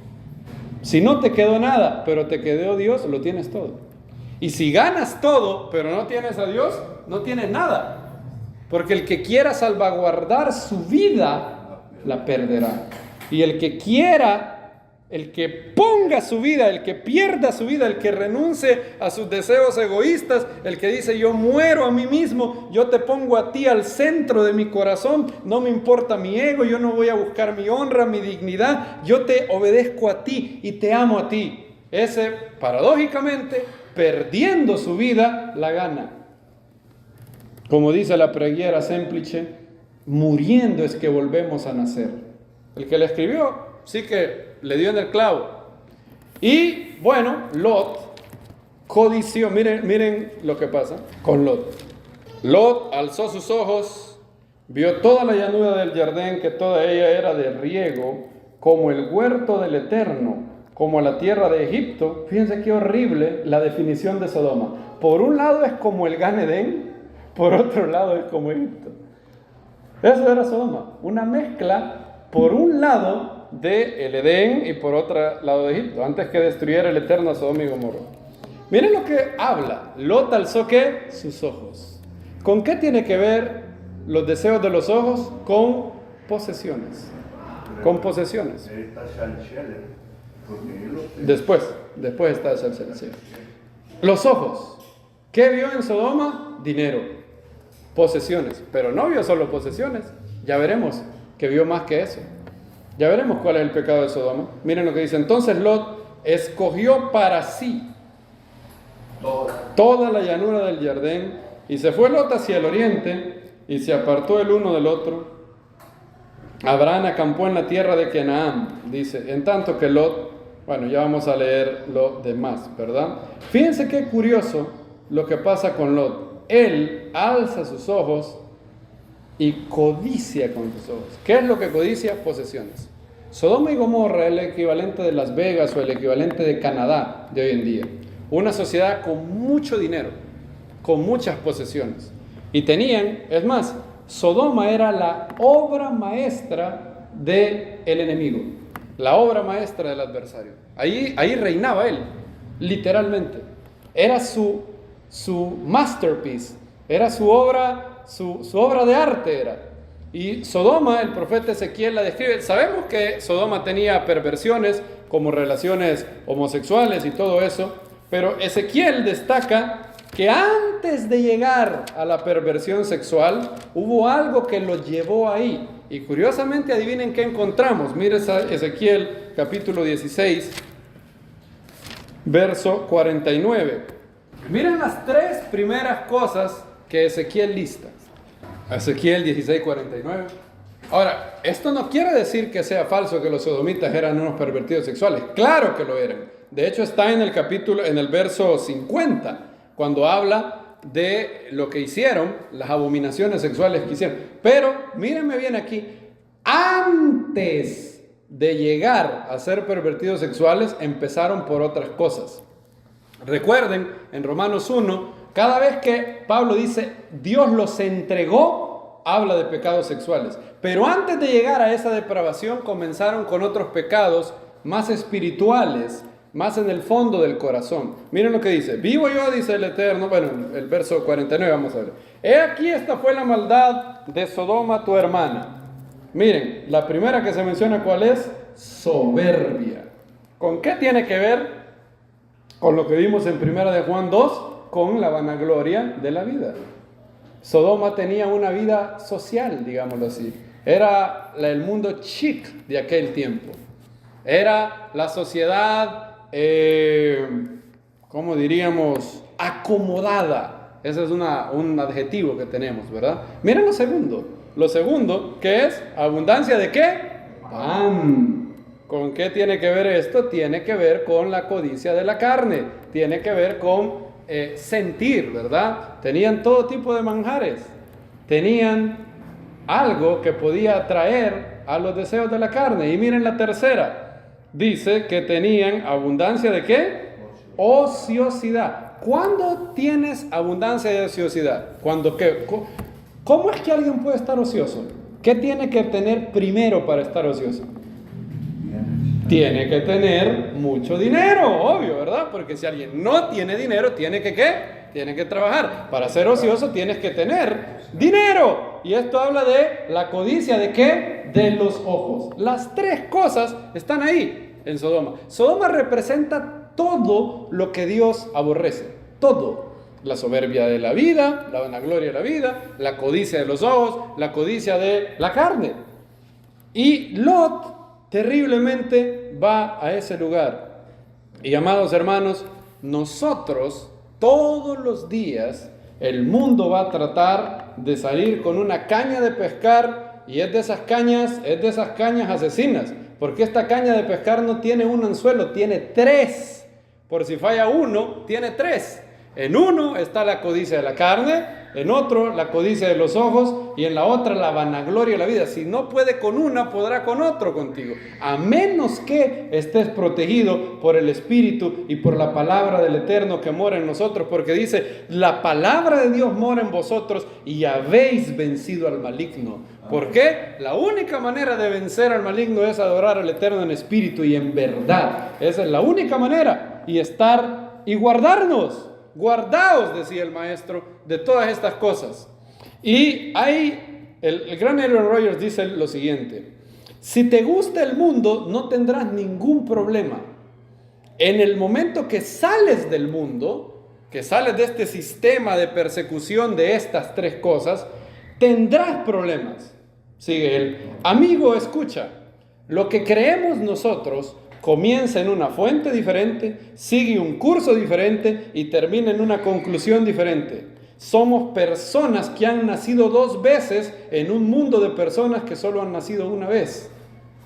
Si no te quedó nada, pero te quedó Dios, lo tienes todo. Y si ganas todo, pero no tienes a Dios, no tienes nada. Porque el que quiera salvaguardar su vida, la perderá. Y el que quiera, el que ponga su vida, el que pierda su vida, el que renuncie a sus deseos egoístas, el que dice yo muero a mí mismo, yo te pongo a ti al centro de mi corazón, no me importa mi ego, yo no voy a buscar mi honra, mi dignidad, yo te obedezco a ti y te amo a ti. Ese, paradójicamente, perdiendo su vida, la gana. Como dice la preghiera semplice, muriendo es que volvemos a nacer. El que la escribió, sí que le dio en el clavo. Y bueno, Lot codició. Miren lo que pasa con Lot. Lot alzó sus ojos, vio toda la llanura del Jardín, que toda ella era de riego, como el huerto del Eterno, como la tierra de Egipto. Fíjense qué horrible la definición de Sodoma. Por un lado es como el Gan Edén, por otro lado es como Egipto. Eso era Sodoma, una mezcla por un lado de el Edén y por otro lado de Egipto, antes que destruyera el Eterno a Sodoma y Gomorra. Miren lo que habla. Lot alzó ¿qué? Sus ojos. ¿Con qué tiene que ver los deseos de los ojos? Con posesiones. Con posesiones. Después está el Shalsheler. Los ojos. ¿Qué vio en Sodoma? Dinero. posesiones. Pero no vio solo posesiones. Ya veremos que vio más que eso. Ya veremos cuál es el pecado de Sodoma. Miren lo que dice. Entonces Lot escogió para sí toda la llanura del Jardín, y se fue Lot hacia el oriente, y se apartó el uno del otro. Abraham acampó en la tierra de Canaán, dice, en tanto que Lot, bueno, ya vamos a leer lo demás, ¿verdad? Fíjense qué curioso lo que pasa con Lot. Él alza sus ojos y codicia con sus ojos. ¿Qué es lo que codicia? Posesiones. Sodoma y Gomorra es el equivalente de Las Vegas o el equivalente de Canadá de hoy en día. Una sociedad con mucho dinero, con muchas posesiones. Y tenían, es más, Sodoma era la obra maestra del enemigo, la obra maestra del adversario. Ahí reinaba él, literalmente. Era su masterpiece, era su obra de arte era. Y Sodoma, el profeta Ezequiel la describe. Sabemos que Sodoma tenía perversiones como relaciones homosexuales y todo eso, pero Ezequiel destaca que antes de llegar a la perversión sexual, hubo algo que lo llevó ahí. Y curiosamente, adivinen qué encontramos. Miren Ezequiel capítulo 16, verso 49. Miren las tres primeras cosas que Ezequiel lista. Ezequiel 16, 49. Ahora, esto no quiere decir que sea falso que los sodomitas eran unos pervertidos sexuales. Claro que lo eran. De hecho, está en el verso 50. Cuando habla de lo que hicieron, las abominaciones sexuales que hicieron. Pero, mírenme bien aquí, antes de llegar a ser pervertidos sexuales, empezaron por otras cosas. Recuerden, en Romanos 1, cada vez que Pablo dice, Dios los entregó, habla de pecados sexuales. Pero antes de llegar a esa depravación, comenzaron con otros pecados más espirituales, más en el fondo del corazón. Miren lo que dice. Vivo yo, dice el Eterno. Bueno, el verso 49 vamos a ver. He aquí, esta fue la maldad de Sodoma, tu hermana. Miren, la primera que se menciona, ¿cuál es? Soberbia. ¿Con qué tiene que ver? Con lo que vimos en 1 de Juan 2, con la vanagloria de la vida. Sodoma tenía una vida social, digámoslo así. Era el mundo chic de aquel tiempo. Era la sociedad ¿cómo diríamos? Acomodada. Ese es un adjetivo que tenemos, ¿verdad? Miren lo segundo. Lo segundo, ¿qué es? ¿Abundancia de qué? Pan. ¿Con qué tiene que ver esto? Tiene que ver con la codicia de la carne. Tiene que ver con sentir, ¿verdad? Tenían todo tipo de manjares. Tenían algo que podía atraer a los deseos de la carne. Y miren la tercera. Dice que tenían abundancia de ¿qué? Ociosidad. ¿Cuándo tienes abundancia de ociosidad? ¿Cuándo qué? ¿Cómo es que alguien puede estar ocioso? ¿Qué tiene que tener primero para estar ocioso? Tiene que tener mucho dinero, obvio, ¿verdad? Porque si alguien no tiene dinero, tiene que ¿qué? Tiene que trabajar. Para ser ocioso tienes que tener dinero. Y esto habla de la codicia de ¿qué? De los ojos. Las tres cosas están ahí en Sodoma. Sodoma representa todo lo que Dios aborrece. Todo. La soberbia de la vida, la vanagloria de la vida, la codicia de los ojos, la codicia de la carne. Y Lot terriblemente va a ese lugar. Y amados hermanos, nosotros todos los días el mundo va a tratar de salir con una caña de pescar, y es de esas cañas asesinas, porque esta caña de pescar no tiene un anzuelo, tiene tres. Por si falla uno, tiene tres. En uno está la codicia de la carne, en otro la codicia de los ojos, y en la otra la vanagloria de la vida. Si no puede con una, podrá con otro contigo, a menos que estés protegido por el Espíritu y por la palabra del Eterno que mora en nosotros, porque dice, la palabra de Dios mora en vosotros y habéis vencido al maligno. ¿Por qué? La única manera de vencer al maligno es adorar al Eterno en espíritu y en verdad. Esa es la única manera, y guardarnos. Guardaos, decía el maestro, de todas estas cosas. Y ahí el gran Aaron Rodgers dice lo siguiente: si te gusta el mundo, no tendrás ningún problema. En el momento que sales del mundo, que sales de este sistema de persecución de estas tres cosas, tendrás problemas. Sigue él. Amigo, escucha. Lo que creemos nosotros comienza en una fuente diferente, sigue un curso diferente y termina en una conclusión diferente. Somos personas que han nacido 2 veces en un mundo de personas que solo han nacido una vez.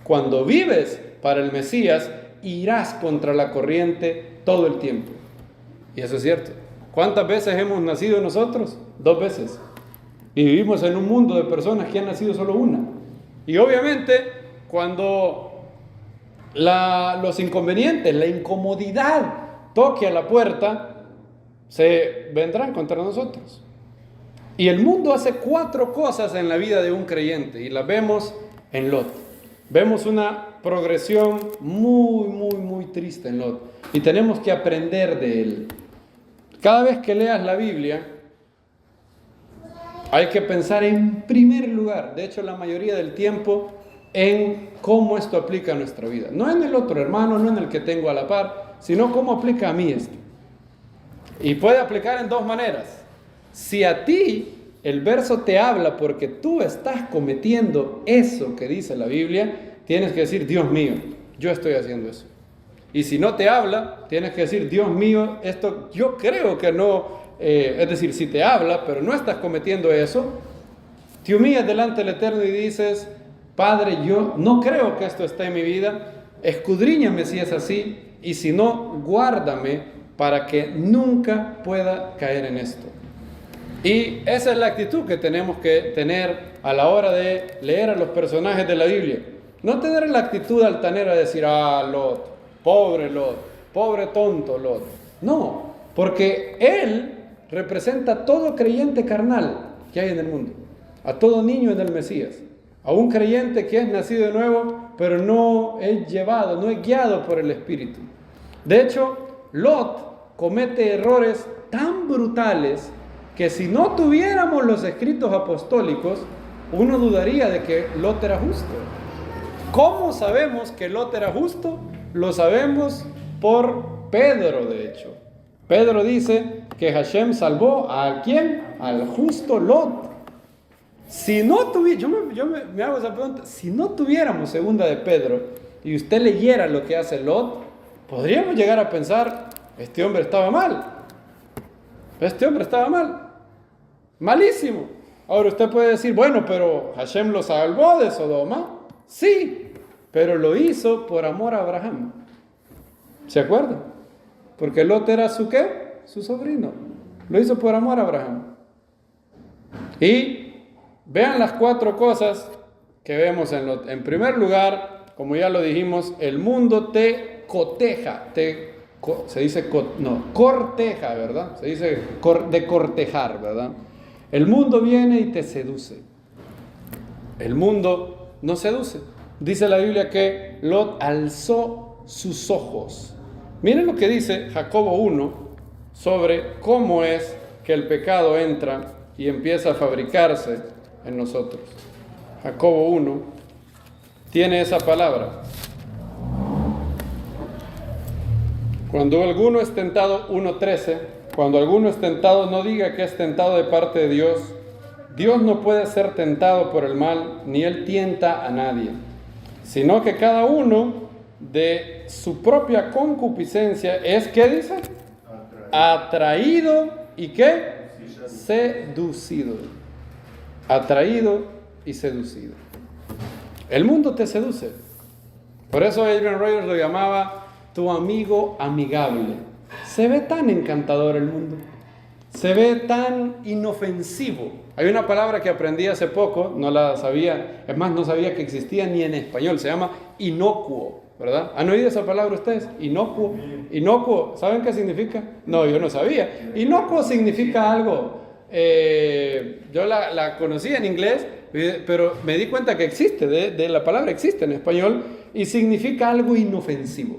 Cuando vives para el Mesías, irás contra la corriente todo el tiempo. Y eso es cierto. ¿Cuántas veces hemos nacido nosotros? 2 veces. Y vivimos en un mundo de personas que han nacido solo una. Y obviamente, cuando los inconvenientes, la incomodidad toque a la puerta, se vendrán contra nosotros. Y el mundo hace 4 cosas en la vida de un creyente y las vemos en Lot. Vemos una progresión muy triste en Lot y tenemos que aprender de él. Cada vez que leas la Biblia hay que pensar en primer lugar, de hecho la mayoría del tiempo, en cómo esto aplica a nuestra vida. No en el otro hermano, no en el que tengo a la par, sino cómo aplica a mí esto. Y puede aplicar en 2 maneras. Si a ti el verso te habla porque tú estás cometiendo eso que dice la Biblia, tienes que decir, Dios mío, yo estoy haciendo eso. Y si no te habla, tienes que decir, Dios mío, esto yo creo que no, es decir, si te habla, pero no estás cometiendo eso, te humillas delante del Eterno y dices, Padre, yo no creo que esto esté en mi vida, escudriñame si es así, y si no, guárdame para que nunca pueda caer en esto. Y esa es la actitud que tenemos que tener a la hora de leer a los personajes de la Biblia. No tener la actitud altanera de decir, Lot, pobre tonto Lot. No, porque él representa a todo creyente carnal que hay en el mundo, a todo niño en el Mesías, a un creyente que es nacido de nuevo, pero no es llevado, no es guiado por el Espíritu. De hecho, Lot comete errores tan brutales que si no tuviéramos los escritos apostólicos, uno dudaría de que Lot era justo. ¿Cómo sabemos que Lot era justo? Lo sabemos por Pedro, de hecho. Pedro dice que Hashem salvó ¿a quién? Al justo Lot. Si no tuviéramos, yo me hago esa pregunta, si no tuviéramos 2 de Pedro y usted leyera lo que hace Lot, podríamos llegar a pensar, este hombre estaba mal. Este hombre estaba mal. Malísimo. Ahora usted puede decir, bueno, pero Hashem lo salvó de Sodoma. Sí, pero lo hizo por amor a Abraham. ¿Se acuerdan? Porque Lot era su ¿qué? Su sobrino. Lo hizo por amor a Abraham. Y vean las 4 cosas que vemos en Lot. En primer lugar, como ya lo dijimos, el mundo te coteja, se dice, corteja, ¿verdad? Se dice de cortejar, ¿verdad? El mundo viene y te seduce. El mundo nos seduce. Dice la Biblia que Lot alzó sus ojos. Miren lo que dice Jacobo 1 sobre cómo es que el pecado entra y empieza a fabricarse en nosotros. Jacobo 1 tiene esa palabra. Cuando alguno es tentado, 1:13, cuando alguno es tentado, no diga que es tentado de parte de Dios. Dios no puede ser tentado por el mal, ni Él tienta a nadie, sino que cada uno de su propia concupiscencia es, ¿qué dice? Atraído y ¿qué? Seducido. Atraído y seducido. El mundo te seduce. Por eso Adrian Rogers lo llamaba tu amigo amigable. Se ve tan encantador el mundo. Se ve tan inofensivo. Hay una palabra que aprendí hace poco, no la sabía, es más, no sabía que existía ni en español, se llama inocuo, ¿verdad? ¿Han oído esa palabra ustedes? Inocuo. Inocuo, ¿saben qué significa? No, yo no sabía. Inocuo significa algo, yo la conocí en inglés, pero me di cuenta que existe, de la palabra existe en español, y significa algo inofensivo.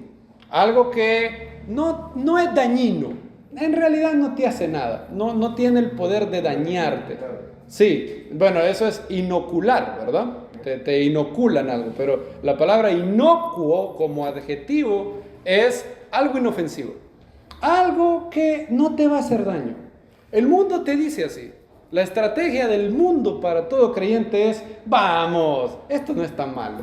Algo que no es dañino, en realidad no te hace nada, no tiene el poder de dañarte. Sí, bueno, eso es inocular, ¿verdad? Te inoculan algo, pero la palabra inocuo como adjetivo es algo inofensivo, algo que no te va a hacer daño. El mundo te dice así. La estrategia del mundo para todo creyente es, vamos, esto no es tan malo.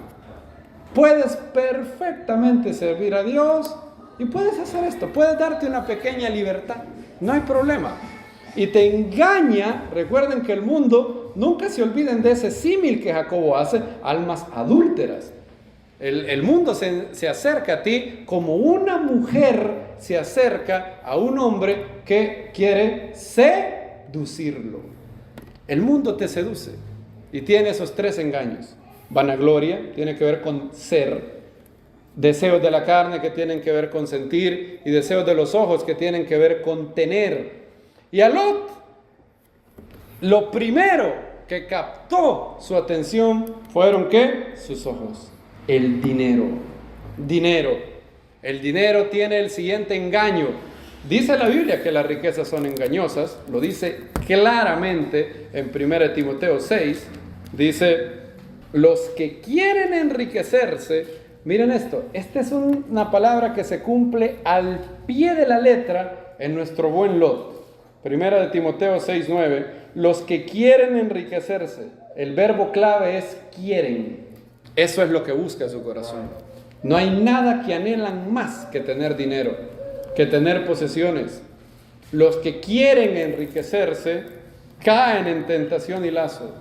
Puedes perfectamente servir a Dios y puedes hacer esto, puedes darte una pequeña libertad, no hay problema. Y te engaña, recuerden que el mundo, nunca se olviden de ese símil que Jacobo hace, almas adúlteras. El mundo se acerca a ti como una mujer se acerca a un hombre que quiere seducirlo. El mundo te seduce y tiene esos 3 engaños. Vanagloria, tiene que ver con ser. Deseos de la carne, que tienen que ver con sentir. Y deseos de los ojos, que tienen que ver con tener. Y a Lot, lo primero que captó su atención fueron, ¿qué? Sus ojos. El dinero. Dinero. El dinero tiene el siguiente engaño. Dice la Biblia que las riquezas son engañosas. Lo dice claramente en 1 Timoteo 6. Dice, los que quieren enriquecerse. Miren esto. Esta es una palabra que se cumple al pie de la letra en nuestro buen Lot. 1 Timoteo 6:9. Los que quieren enriquecerse. El verbo clave es quieren. Eso es lo que busca su corazón. No hay nada que anhelan más que tener dinero, que tener posesiones. Los que quieren enriquecerse caen en tentación y lazo.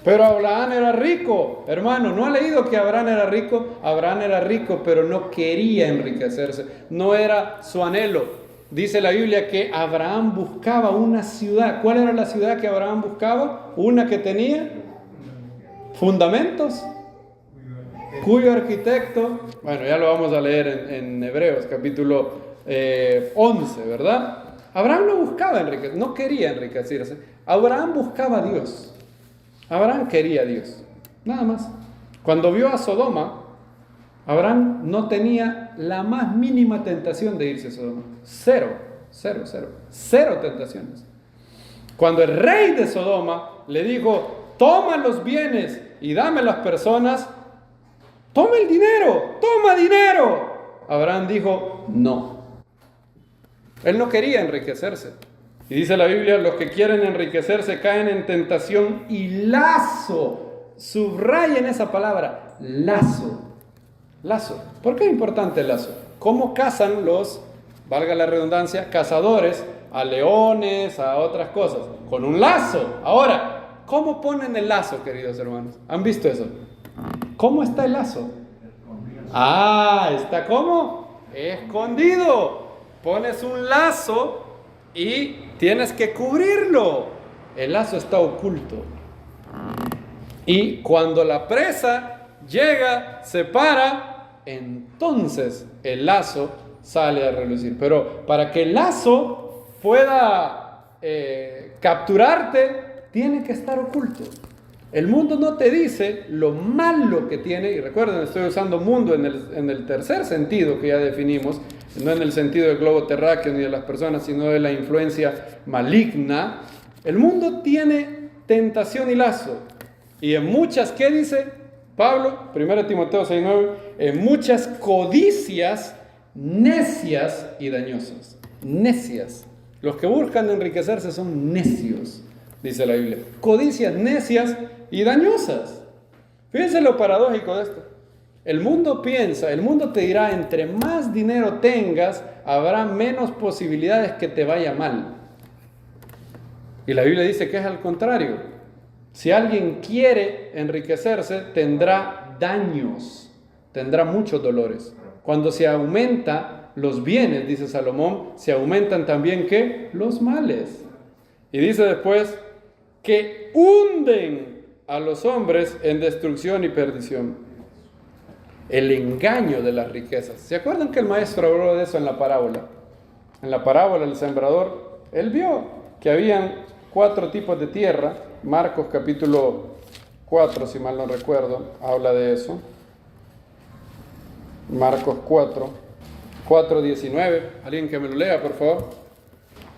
Pero Abraham era rico, hermano. ¿No ha leído que Abraham era rico? Abraham era rico, pero no quería enriquecerse. No era su anhelo. Dice la Biblia que Abraham buscaba una ciudad. ¿Cuál era la ciudad que Abraham buscaba? Una que tenía fundamentos, cuyo arquitecto, bueno, ya lo vamos a leer en Hebreos capítulo 11, ¿verdad? Abraham no buscaba enriquecerse, no quería enriquecerse. Abraham buscaba a Dios. Abraham quería a Dios, nada más. Cuando vio a Sodoma, Abraham no tenía la más mínima tentación de irse a Sodoma. Cero tentaciones. Cuando el rey de Sodoma le dijo, toma los bienes y dame las personas, toma el dinero, toma dinero. Abraham dijo, no. Él no quería enriquecerse. Y dice la Biblia, los que quieren enriquecerse caen en tentación y lazo. Subrayen esa palabra, lazo. Lazo. ¿Por qué es importante el lazo? ¿Cómo cazan los, valga la redundancia, cazadores a leones, a otras cosas? Con un lazo. Ahora, ¿cómo ponen el lazo, queridos hermanos? ¿Han visto eso? ¿Cómo está el lazo? ¿Está cómo? Escondido. Pones un lazo y tienes que cubrirlo. El lazo está oculto. Y cuando la presa llega, se para, entonces el lazo sale a relucir. Pero para que el lazo pueda capturarte, tiene que estar oculto. El mundo no te dice lo malo que tiene, y recuerden, estoy usando mundo en el tercer sentido que ya definimos, no en el sentido del globo terráqueo ni de las personas, sino de la influencia maligna. El mundo tiene tentación y lazo. Y en muchas, ¿qué dice Pablo? 1 Timoteo 6:9, en muchas codicias necias y dañosas. Necias. Los que buscan enriquecerse son necios, dice la Biblia. Codicias necias y dañosas. Fíjense lo paradójico de esto. El mundo piensa, el mundo te dirá, entre más dinero tengas, habrá menos posibilidades que te vaya mal. Y la Biblia dice que es al contrario. Si alguien quiere enriquecerse, tendrá daños, tendrá muchos dolores. Cuando se aumentan los bienes, dice Salomón, se aumentan también, ¿qué? Los males. Y dice después que hunden a los hombres en destrucción y perdición. El engaño de las riquezas. ¿Se acuerdan que el maestro habló de eso en la parábola? En la parábola del sembrador, él vio que habían 4 tipos de tierra. Marcos capítulo 4, si mal no recuerdo, habla de eso. Marcos 4:19. Alguien que me lo lea, por favor.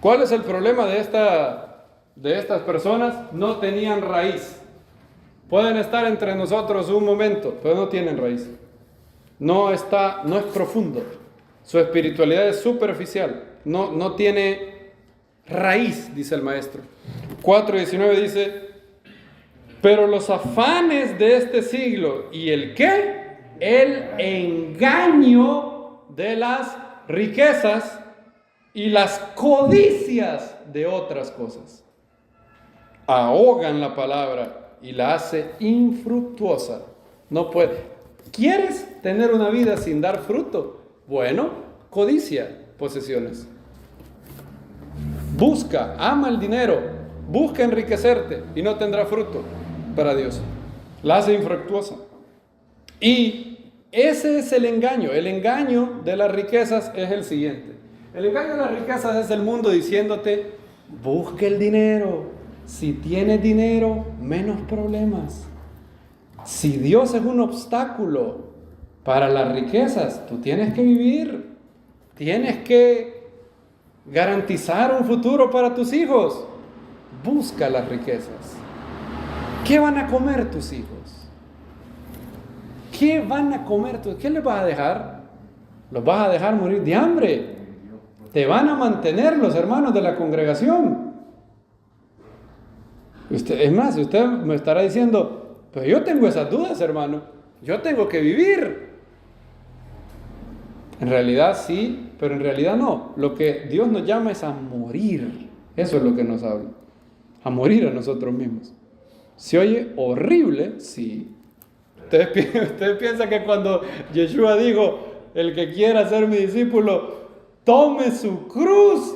¿Cuál es el problema de estas personas? No tenían raíz. Pueden estar entre nosotros un momento, pero no tienen raíz. No es profundo. Su espiritualidad es superficial. no tiene raíz, dice el maestro. 4:19 dice, pero los afanes de este siglo, ¿y el qué? El engaño de las riquezas y las codicias de otras cosas ahogan la palabra y la hace infructuosa. No puede. ¿Quieres tener una vida sin dar fruto? Bueno, codicia posesiones. Busca, ama el dinero, busca enriquecerte y no tendrá fruto para Dios. La hace infructuosa. Y ese es el engaño. El engaño de las riquezas es el siguiente. El engaño de las riquezas es el mundo diciéndote, busca el dinero. Si tienes dinero, menos problemas. Si Dios es un obstáculo para las riquezas, tú tienes que vivir. Tienes que garantizar un futuro para tus hijos. Busca las riquezas. ¿Qué van a comer tus hijos? ¿Qué van a comer tus hijos? ¿Qué les vas a dejar? ¿Los vas a dejar morir de hambre? Te van a mantener los hermanos de la congregación. Es más, usted me estará diciendo, pero yo tengo esas dudas, hermano. Yo tengo que vivir. En realidad sí, pero en realidad no. Lo que Dios nos llama es a morir. Eso es lo que nos habla. A morir a nosotros mismos. ¿Se oye horrible? Sí. Usted piensa que cuando Yeshua dijo, el que quiera ser mi discípulo, tome su cruz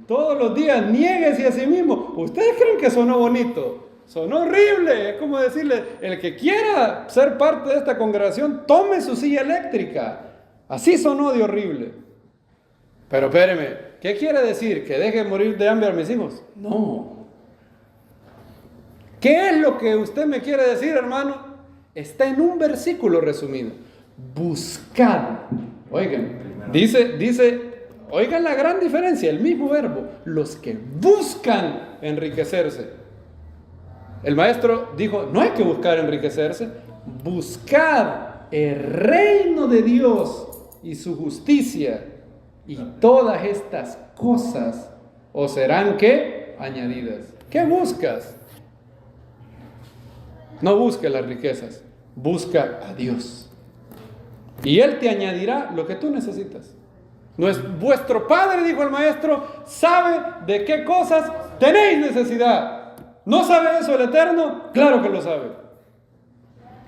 todos los días, niéguese a sí mismo. ¿Ustedes creen que sonó bonito? Sonó horrible. Es como decirle, el que quiera ser parte de esta congregación, tome su silla eléctrica. Así sonó de horrible. Pero espéreme, ¿qué quiere decir? ¿Que deje morir de hambre a mis hijos? No. ¿Qué es lo que usted me quiere decir, hermano? Está en un versículo resumido. Buscad. Oigan, dice, oigan la gran diferencia, el mismo verbo. Los que buscan enriquecerse. El maestro dijo, no hay que buscar enriquecerse. Buscad el reino de Dios y su justicia, y todas estas cosas os serán ¿qué? Añadidas. ¿Qué buscas? No busques las riquezas, busca a Dios. Y Él te añadirá lo que tú necesitas. Vuestro Padre, dijo el maestro, sabe de qué cosas tenéis necesidad. ¿No sabe eso el Eterno? Claro que lo sabe.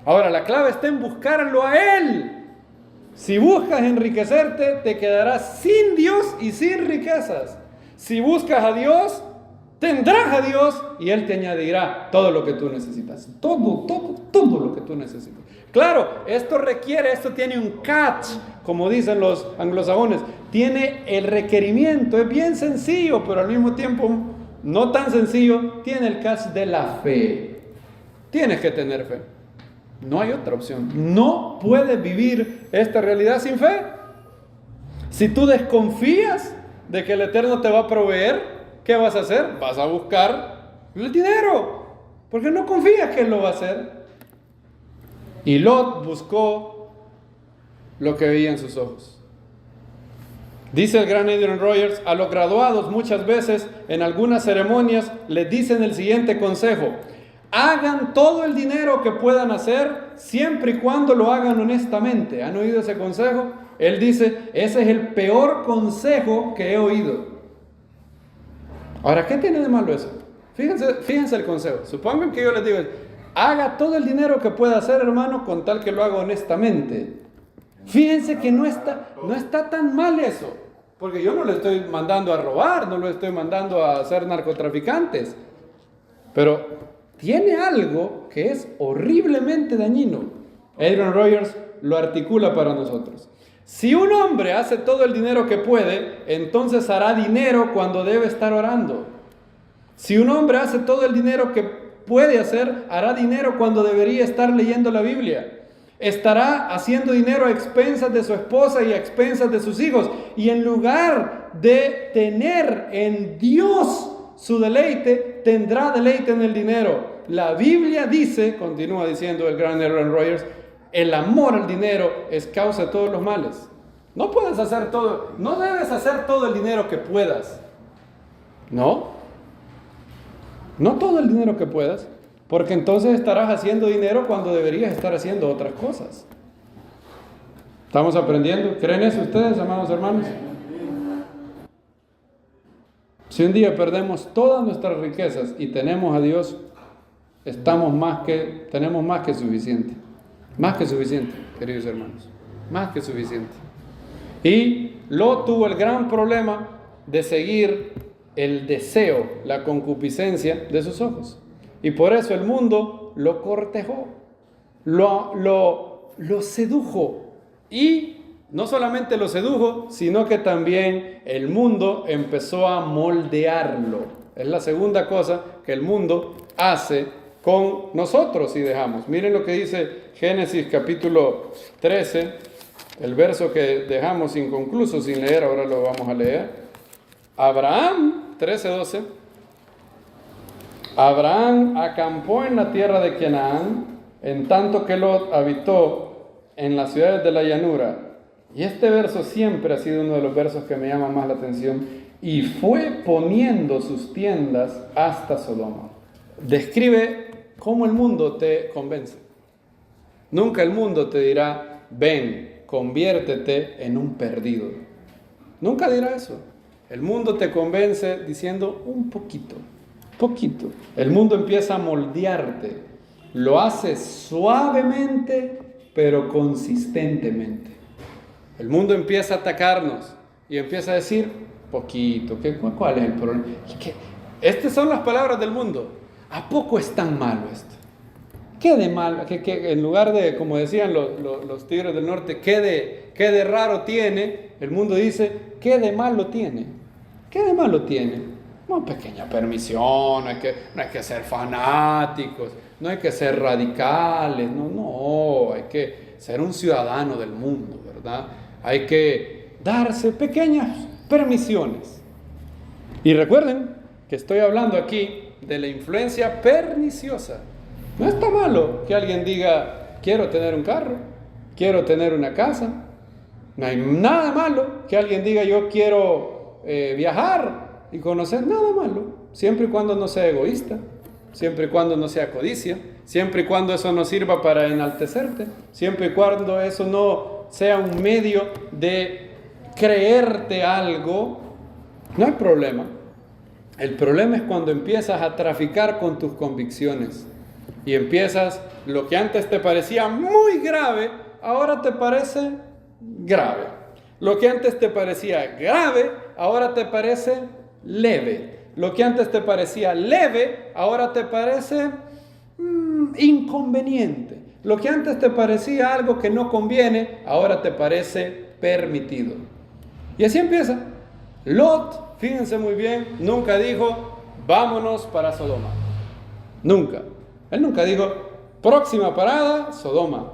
Ahora, la clave está en buscarlo a Él. Si buscas enriquecerte, te quedarás sin Dios y sin riquezas. Si buscas a Dios, tendrás a Dios y Él te añadirá todo lo que tú necesitas. Todo lo que tú necesitas. Claro, esto tiene un catch, como dicen los anglosajones. Tiene el requerimiento, es bien sencillo, pero al mismo tiempo no tan sencillo. Tiene el catch de la fe. Tienes que tener fe. No hay otra opción. No puedes vivir esta realidad sin fe. Si tú desconfías de que el Eterno te va a proveer, ¿qué vas a hacer? Vas a buscar el dinero, porque no confías que Él lo va a hacer. Y Lot buscó lo que veía en sus ojos. Dice el gran Adrian Rogers, a los graduados muchas veces en algunas ceremonias les dicen el siguiente consejo: hagan todo el dinero que puedan hacer siempre y cuando lo hagan honestamente. ¿Han oído ese consejo? Él dice, ese es el peor consejo que he oído. Ahora, ¿qué tiene de malo eso? Fíjense el consejo. Supongan que yo les digo, haga todo el dinero que pueda hacer, hermano, con tal que lo haga honestamente. Fíjense que no está tan mal eso. Porque yo no le estoy mandando a robar, no lo estoy mandando a ser narcotraficantes. Pero tiene algo que es horriblemente dañino. Adrian Rogers lo articula para nosotros. Si un hombre hace todo el dinero que puede, entonces hará dinero cuando debe estar orando. Si un hombre hace todo el dinero que puede hacer, hará dinero cuando debería estar leyendo la Biblia. Estará haciendo dinero a expensas de su esposa y a expensas de sus hijos. Y en lugar de tener en Dios su deleite, tendrá deleite en el dinero. La Biblia dice, continúa diciendo el gran Adrian Rogers, el amor al dinero es causa de todos los males. No puedes hacer todo, no debes hacer todo el dinero que puedas. No todo el dinero que puedas, porque entonces estarás haciendo dinero cuando deberías estar haciendo otras cosas. ¿Estamos aprendiendo? ¿Creen eso ustedes, amados hermanos? Si un día perdemos todas nuestras riquezas y tenemos a Dios, tenemos más que suficiente. Más que suficiente, queridos hermanos. Más que suficiente. Y Lot tuvo el gran problema de seguir el deseo, la concupiscencia de sus ojos. Y por eso el mundo lo cortejó, lo sedujo. Y no solamente lo sedujo, sino que también el mundo empezó a moldearlo. Es la segunda cosa que el mundo hace con nosotros si dejamos. Miren lo que dice Génesis capítulo 13, el verso que dejamos inconcluso sin leer, ahora lo vamos a leer. Abraham, 13:12. Abraham acampó en la tierra de Canaán, en tanto que Lot habitó en las ciudades de la llanura. Y este verso siempre ha sido uno de los versos que me llama más la atención. Y fue poniendo sus tiendas hasta Sodoma. Describe cómo el mundo te convence. Nunca el mundo te dirá, ven, conviértete en un perdido. Nunca dirá eso. El mundo te convence diciendo un poquito. El mundo empieza a moldearte. Lo hace suavemente, pero consistentemente. El mundo empieza a atacarnos y empieza a decir, poquito, ¿cuál es el problema? Estas son las palabras del mundo. ¿A poco es tan malo esto? ¿Qué de malo? Que en lugar de, como decían los tigres del norte, ¿qué de raro tiene? El mundo dice, ¿qué de malo tiene? ¿Qué de malo tiene? Una pequeña permisión, no hay que ser fanáticos, no hay que ser radicales, no, hay que ser un ciudadano del mundo, ¿verdad? Hay que darse pequeñas permisiones. Y recuerden que estoy hablando aquí de la influencia perniciosa. No está malo que alguien diga, quiero tener un carro, quiero tener una casa. No hay nada malo que alguien diga, yo quiero viajar y conocer, nada malo, siempre y cuando no sea egoísta, siempre y cuando no sea codicia, siempre y cuando eso no sirva para enaltecerte, siempre y cuando eso no sea un medio de creerte algo, no hay problema. El problema es cuando empiezas a traficar con tus convicciones y empiezas, lo que antes te parecía muy grave, ahora te parece grave. Lo que antes te parecía grave, ahora te parece leve. Lo que antes te parecía leve, ahora te parece inconveniente. Lo que antes te parecía algo que no conviene, ahora te parece permitido. Y así empieza. Lot, fíjense muy bien, nunca dijo, vámonos para Sodoma. Nunca. Él nunca dijo, próxima parada, Sodoma.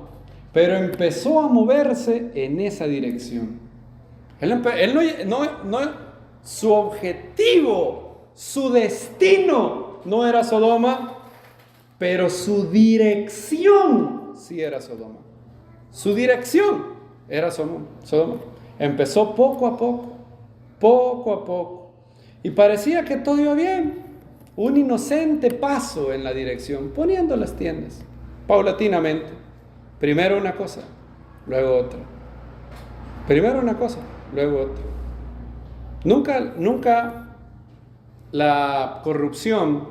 Pero empezó a moverse en esa dirección. Su objetivo, su destino no era Sodoma, pero su dirección sí era Sodoma. Su dirección era Sodoma. Empezó poco a poco. Y parecía que todo iba bien. Un inocente paso en la dirección, poniendo las tiendas, paulatinamente. Primero una cosa, luego otra. Primero una cosa, luego otra. Nunca la corrupción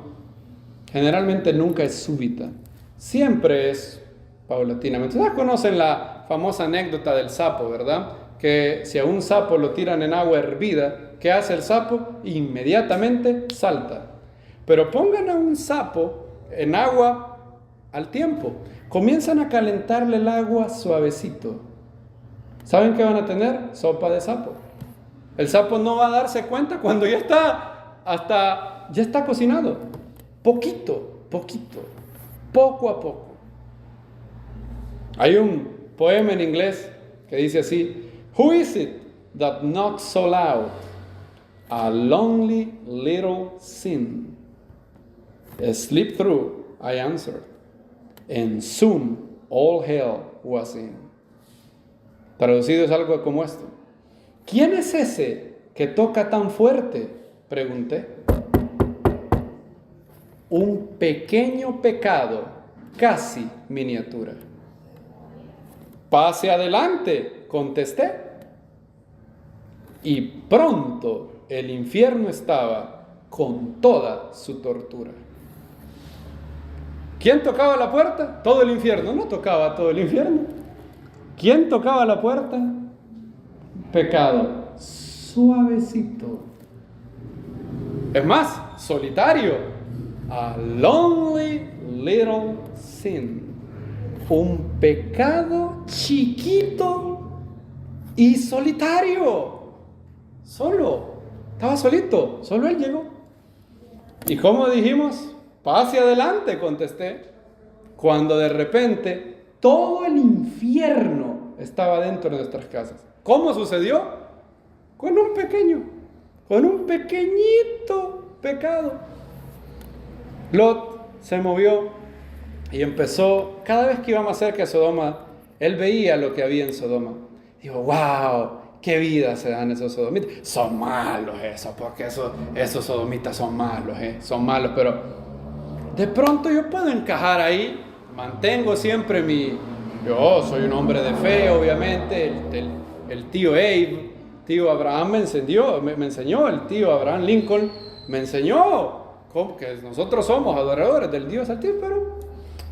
generalmente nunca es súbita, siempre es paulatinamente. Ustedes conocen la famosa anécdota del sapo, ¿verdad? Que si a un sapo lo tiran en agua hervida, ¿qué hace el sapo? Inmediatamente salta. Pero pongan a un sapo en agua al tiempo, comienzan a calentarle el agua suavecito. ¿Saben qué van a tener? Sopa de sapo. El sapo no va a darse cuenta cuando ya está cocinado. Poquito, poco a poco. Hay un poema en inglés que dice así: Who is it that knocks so loud? A lonely little sin. Sleep through, I answered, and soon all hell was in. Traducido es algo como esto: ¿quién es ese que toca tan fuerte?, pregunté. Un pequeño pecado, casi miniatura. Pase adelante, contesté. Y pronto el infierno estaba con toda su tortura. ¿Quién tocaba la puerta? Todo el infierno. No tocaba todo el infierno. ¿Quién tocaba la puerta? Pecado. Suavecito. Es más, solitario. A lonely little sin. Un pecado chiquito y solitario. Solo. Estaba solito. Solo él llegó. ¿Y cómo dijimos? Pase adelante, contesté. Cuando de repente todo el infierno estaba dentro de nuestras casas. ¿Cómo sucedió? Con un pequeñito pecado. Lot se movió y empezó, cada vez que íbamos cerca de Sodoma, él veía lo que había en Sodoma. Dijo, wow, qué vida se dan esos sodomitas. Son malos esos, porque esos sodomitas son malos, pero de pronto yo puedo encajar ahí. Mantengo siempre yo soy un hombre de fe, obviamente. El tío Abe, tío Abraham me enseñó, el tío Abraham Lincoln me enseñó que nosotros somos adoradores del Dios Altísimo, pero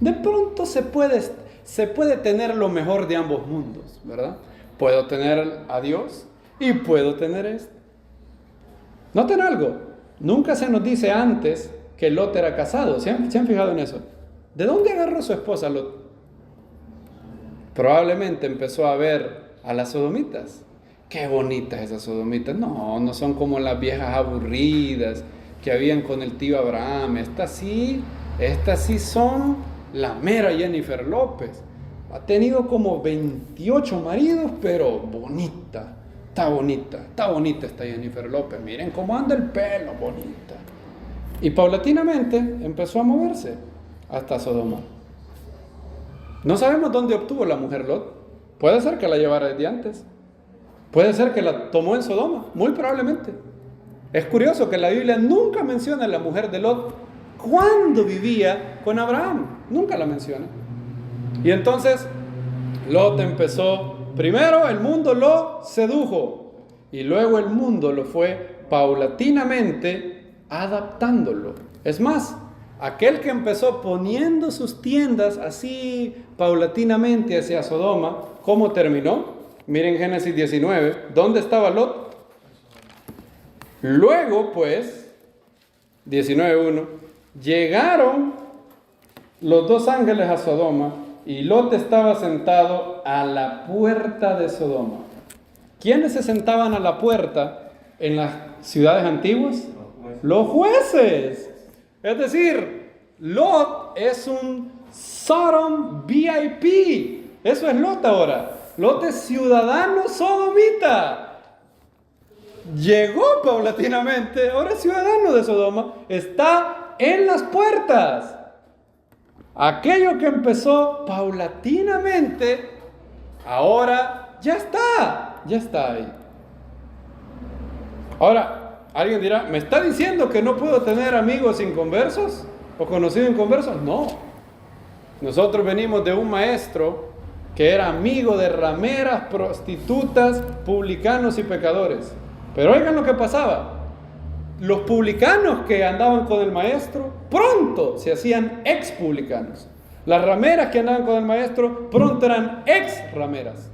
de pronto se puede tener lo mejor de ambos mundos, ¿verdad? Puedo tener a Dios y puedo tener esto. Noten algo, nunca se nos dice antes que Lot era casado. ¿Se han fijado en eso? ¿De dónde agarró su esposa Lot? Probablemente empezó a ver a las sodomitas. Qué bonitas esas sodomitas. No son como las viejas aburridas que habían con el tío Abraham. Estas sí son la mera Jennifer López. Ha tenido como 28 maridos, pero bonita. Está bonita esta Jennifer López. Miren cómo anda el pelo, bonita. Y paulatinamente empezó a moverse hasta Sodoma. No sabemos dónde obtuvo la mujer Lot. Puede ser que la llevara desde antes. Puede ser que la tomó en Sodoma, muy probablemente. Es curioso que la Biblia nunca menciona a la mujer de Lot cuando vivía con Abraham. Nunca la menciona. Y entonces Lot empezó, primero el mundo lo sedujo y luego el mundo lo fue paulatinamente adaptándolo. Es más, aquel que empezó poniendo sus tiendas así paulatinamente hacia Sodoma, ¿cómo terminó? Miren Génesis 19, ¿dónde estaba Lot? Luego pues, 19:1, llegaron los dos ángeles a Sodoma y Lot estaba sentado a la puerta de Sodoma. ¿Quiénes se sentaban a la puerta en las ciudades antiguas? Los jueces. Es decir, Lot es un Sodom VIP. Eso es Lot ahora. Lot es ciudadano sodomita. Llegó paulatinamente, ahora es ciudadano de Sodoma, está en las puertas. Aquello que empezó paulatinamente, ahora ya está ahí. Ahora, alguien dirá, ¿me está diciendo que no puedo tener amigos inconversos o conocidos inconversos? No. Nosotros venimos de un maestro que era amigo de rameras, prostitutas, publicanos y pecadores. Pero oigan lo que pasaba. Los publicanos que andaban con el maestro pronto se hacían ex publicanos. Las rameras que andaban con el maestro pronto eran ex rameras.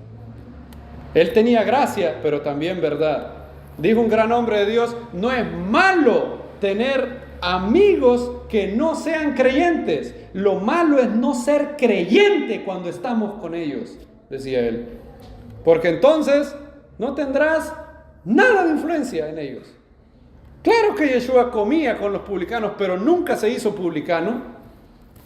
Él tenía gracia, pero también verdad. Dijo un gran hombre de Dios, no es malo tener amigos que no sean creyentes. Lo malo es no ser creyente cuando estamos con ellos, decía él. Porque entonces no tendrás nada de influencia en ellos. Claro que Yeshua comía con los publicanos, pero nunca se hizo publicano.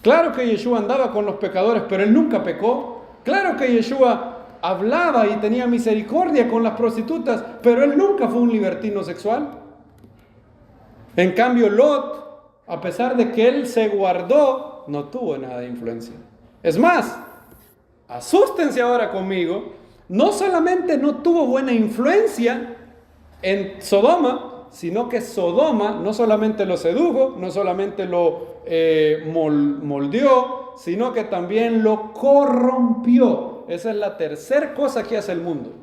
Claro que Yeshua andaba con los pecadores, pero él nunca pecó. Claro que Yeshua hablaba y tenía misericordia con las prostitutas, pero él nunca fue un libertino sexual. En cambio, Lot, a pesar de que él se guardó, no tuvo nada de influencia. Es más, asústense ahora conmigo, no solamente no tuvo buena influencia en Sodoma, sino que Sodoma no solamente lo sedujo, no solamente lo moldeó, sino que también lo corrompió. Esa es la tercera cosa que hace el mundo.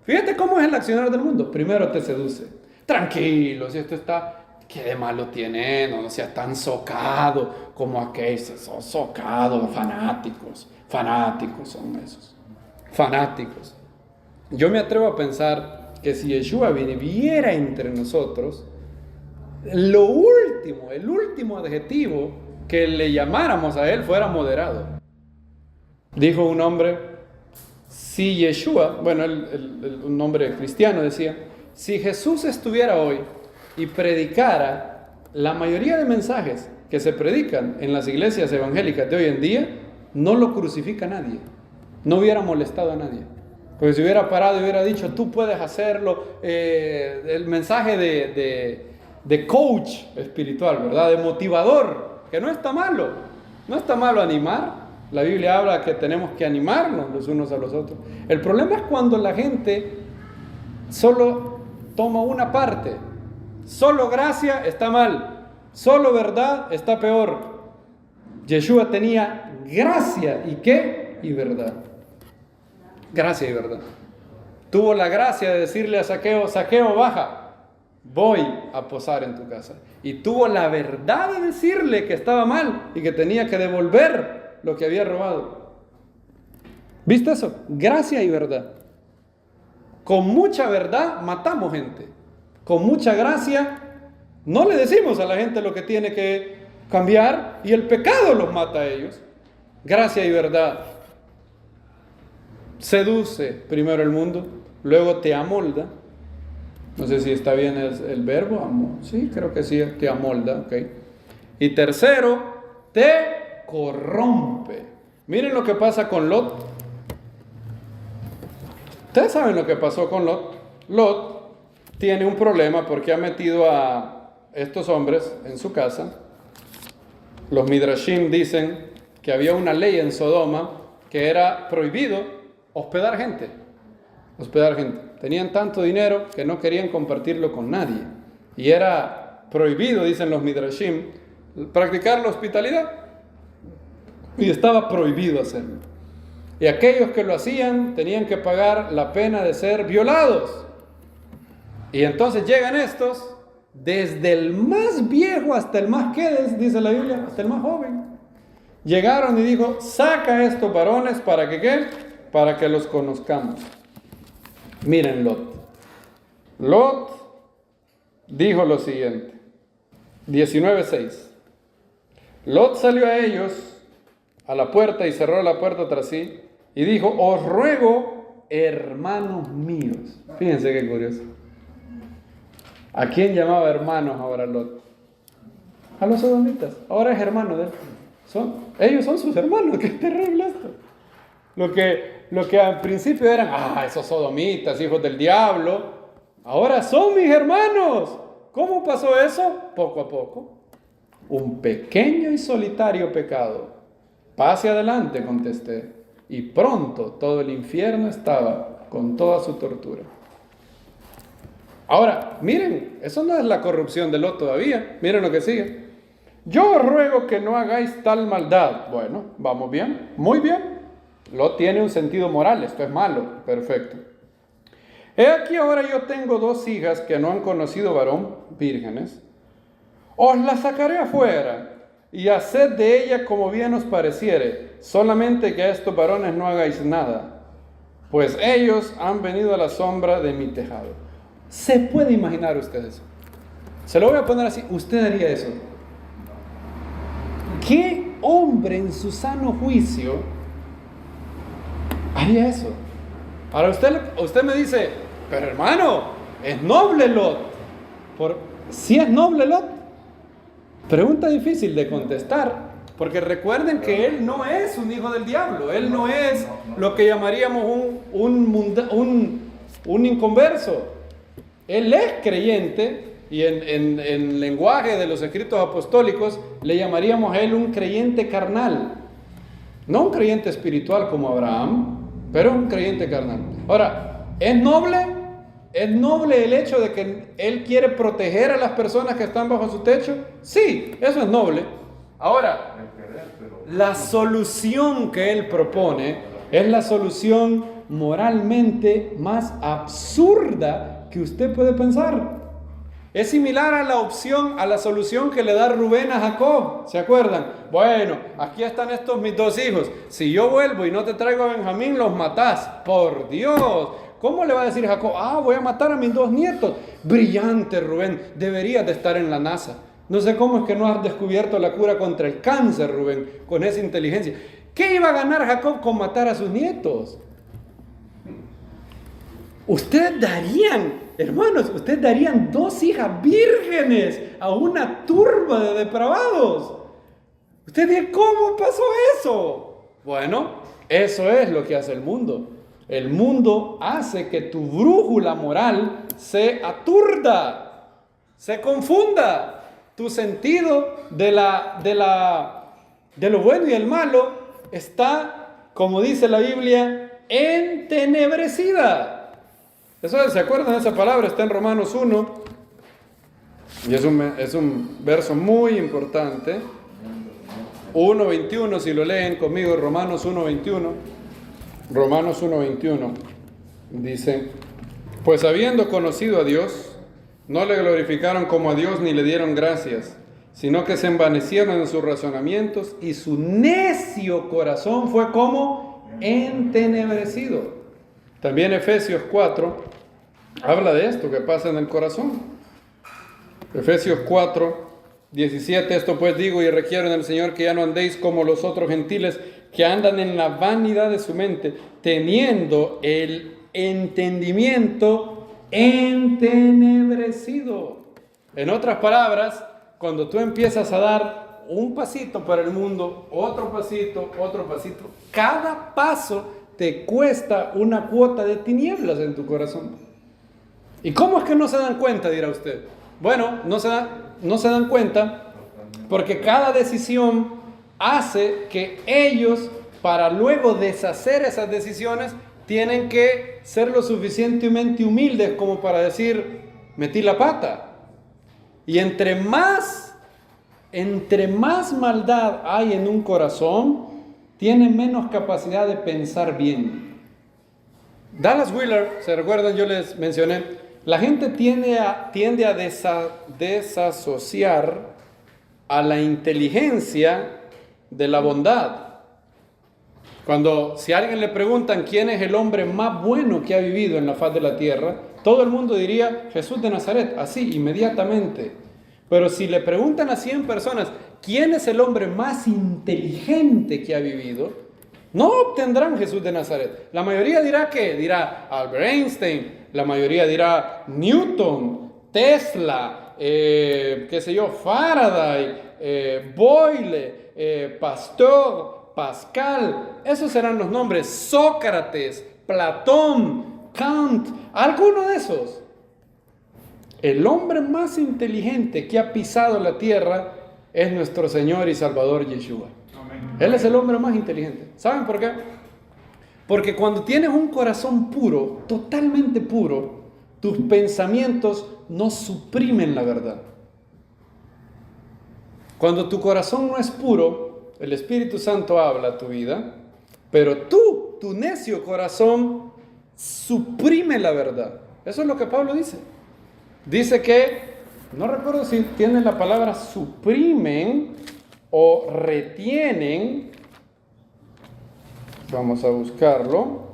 Fíjate cómo es el accionar del mundo. Primero te seduce. Tranquilo, si esto está... ¿Qué de malo tiene? No seas tan socado como aquellos. Son socados, fanáticos. Fanáticos son esos. Fanáticos. Yo me atrevo a pensar que si Yeshua viviera entre nosotros, el último adjetivo que le llamáramos a él fuera moderado. Dijo un hombre, si Yeshua, bueno, un hombre cristiano decía, si Jesús estuviera hoy y predicara la mayoría de mensajes que se predican en las iglesias evangélicas de hoy en día, no lo crucifica nadie, no hubiera molestado a nadie. Porque si hubiera parado y hubiera dicho, tú puedes hacerlo, el mensaje de coach espiritual, ¿verdad? De motivador, que no está malo. No está malo animar. La Biblia habla que tenemos que animarnos los unos a los otros. El problema es cuando la gente solo toma una parte. Solo gracia está mal. Solo verdad está peor. Yeshua tenía gracia y ¿qué? Y verdad. Gracia y verdad. Tuvo la gracia de decirle a Zaqueo, Zaqueo, baja, voy a posar en tu casa. Y tuvo la verdad de decirle que estaba mal y que tenía que devolver lo que había robado. ¿Viste eso? Gracia y verdad. Con mucha verdad matamos gente. Con mucha gracia no le decimos a la gente lo que tiene que cambiar y el pecado los mata a ellos. Gracia y verdad. Seduce primero el mundo, luego te amolda. No sé si está bien el verbo, sí, creo que sí, te amolda, ok. Y tercero, te corrompe. Miren lo que pasa con Lot. Ustedes saben lo que pasó con Lot. Lot tiene un problema porque ha metido a estos hombres en su casa. Los Midrashim dicen que había una ley en Sodoma que era prohibido hospedar gente. Tenían tanto dinero que no querían compartirlo con nadie. Y era prohibido, dicen los Midrashim, practicar la hospitalidad. Y estaba prohibido hacerlo. Y aquellos que lo hacían tenían que pagar la pena de ser violados. Y entonces llegan estos, desde el más viejo hasta el más, ¿qué dice la Biblia? Hasta el más joven. Llegaron y dijo, saca a estos varones para que ¿qué? Para que los conozcamos. Miren Lot. Lot dijo lo siguiente. 19:6. Lot salió a ellos a la puerta y cerró la puerta tras sí y dijo, os ruego, hermanos míos. Fíjense qué curioso. ¿A quién llamaba hermanos ahora Lot? A los sodomitas. Ahora es hermano de él. Ellos son sus hermanos. Qué terrible esto. Lo que al principio eran, esos sodomitas, hijos del diablo, ahora son mis hermanos. ¿Cómo pasó eso? Poco a poco. Un pequeño y solitario pecado. Pase adelante, contesté. Y pronto todo el infierno estaba con toda su tortura. Ahora, miren, eso no es la corrupción de Lot todavía. Miren lo que sigue. Yo os ruego que no hagáis tal maldad. Bueno, vamos bien, muy bien. Lot tiene un sentido moral, esto es malo, perfecto. He aquí ahora yo tengo 2 hijas que no han conocido varón, vírgenes. Os las sacaré afuera y haced de ellas como bien os pareciere, solamente que a estos varones no hagáis nada, pues ellos han venido a la sombra de mi tejado. ¿Se puede imaginar usted eso? Se lo voy a poner así, usted haría eso. ¿Qué hombre en su sano juicio haría eso? Ahora usted me dice, pero hermano, es noble Lot. ¿Sí es noble Lot? Pregunta difícil de contestar, porque recuerden que él no es un hijo del diablo, él no es lo que llamaríamos un inconverso. Él es creyente, y en lenguaje de los escritos apostólicos le llamaríamos a él un creyente carnal, no un creyente espiritual como Abraham, pero es un creyente carnal. Ahora, ¿es noble? ¿Es noble el hecho de que él quiere proteger a las personas que están bajo su techo? Sí, eso es noble. Ahora, la solución que él propone es la solución moralmente más absurda que usted puede pensar. Es similar a la solución que le da Rubén a Jacob. ¿Se acuerdan? Bueno, aquí están estos mis 2 hijos. Si yo vuelvo y no te traigo a Benjamín, los matás. Por Dios. ¿Cómo le va a decir Jacob? Voy a matar a mis 2 nietos. Brillante, Rubén. Deberías de estar en la NASA. No sé cómo es que no has descubierto la cura contra el cáncer, Rubén, con esa inteligencia. ¿Qué iba a ganar Jacob con matar a sus nietos? Ustedes darían, hermanos, ustedes darían 2 hijas vírgenes a una turba de depravados. Ustedes dirán, ¿cómo pasó eso? Bueno, eso es lo que hace el mundo. El mundo hace que tu brújula moral se aturda, se confunda. Tu sentido de lo bueno y el malo está, como dice la Biblia, entenebrecida. Eso, ¿se acuerdan de esa palabra? Está en Romanos 1. Y es un verso muy importante. 1:21, si lo leen conmigo, Romanos 1:21. Romanos 1:21 dice: pues habiendo conocido a Dios, no le glorificaron como a Dios ni le dieron gracias, sino que se envanecieron en sus razonamientos y su necio corazón fue como entenebrecido. También Efesios 4 habla de esto que pasa en el corazón. Efesios 4:17, esto pues digo y requiero en el Señor que ya no andéis como los otros gentiles que andan en la vanidad de su mente, teniendo el entendimiento entenebrecido. En otras palabras, cuando tú empiezas a dar un pasito para el mundo, otro pasito, cada paso te cuesta una cuota de tinieblas en tu corazón. ¿Y cómo es que no se dan cuenta, dirá usted? Bueno, no se dan cuenta porque cada decisión hace que ellos, para luego deshacer esas decisiones, tienen que ser lo suficientemente humildes como para decir, metí la pata. Y entre más maldad hay en un corazón, tiene menos capacidad de pensar bien. Dallas Willard, ¿se recuerdan? Yo les mencioné, la gente tiende a desasociar a la inteligencia de la bondad. Si a alguien le preguntan quién es el hombre más bueno que ha vivido en la faz de la tierra, todo el mundo diría Jesús de Nazaret, así, inmediatamente. Pero si le preguntan a 100 personas quién es el hombre más inteligente que ha vivido, no obtendrán Jesús de Nazaret. La mayoría dirá ¿qué? Dirá Albert Einstein, la mayoría dirá Newton, Tesla, Faraday, Boyle, Pasteur, Pascal. Esos serán los nombres. Sócrates, Platón, Kant, alguno de esos. El hombre más inteligente que ha pisado la tierra es nuestro Señor y Salvador Yeshua. Él es el hombre más inteligente. ¿Saben por qué? Porque cuando tienes un corazón puro, totalmente puro, tus pensamientos no suprimen la verdad. Cuando tu corazón no es puro, el Espíritu Santo habla a tu vida, pero tu necio corazón suprime la verdad. Eso es lo que Pablo dice. Dice que, no recuerdo si tiene la palabra suprimen o retienen. Vamos a buscarlo.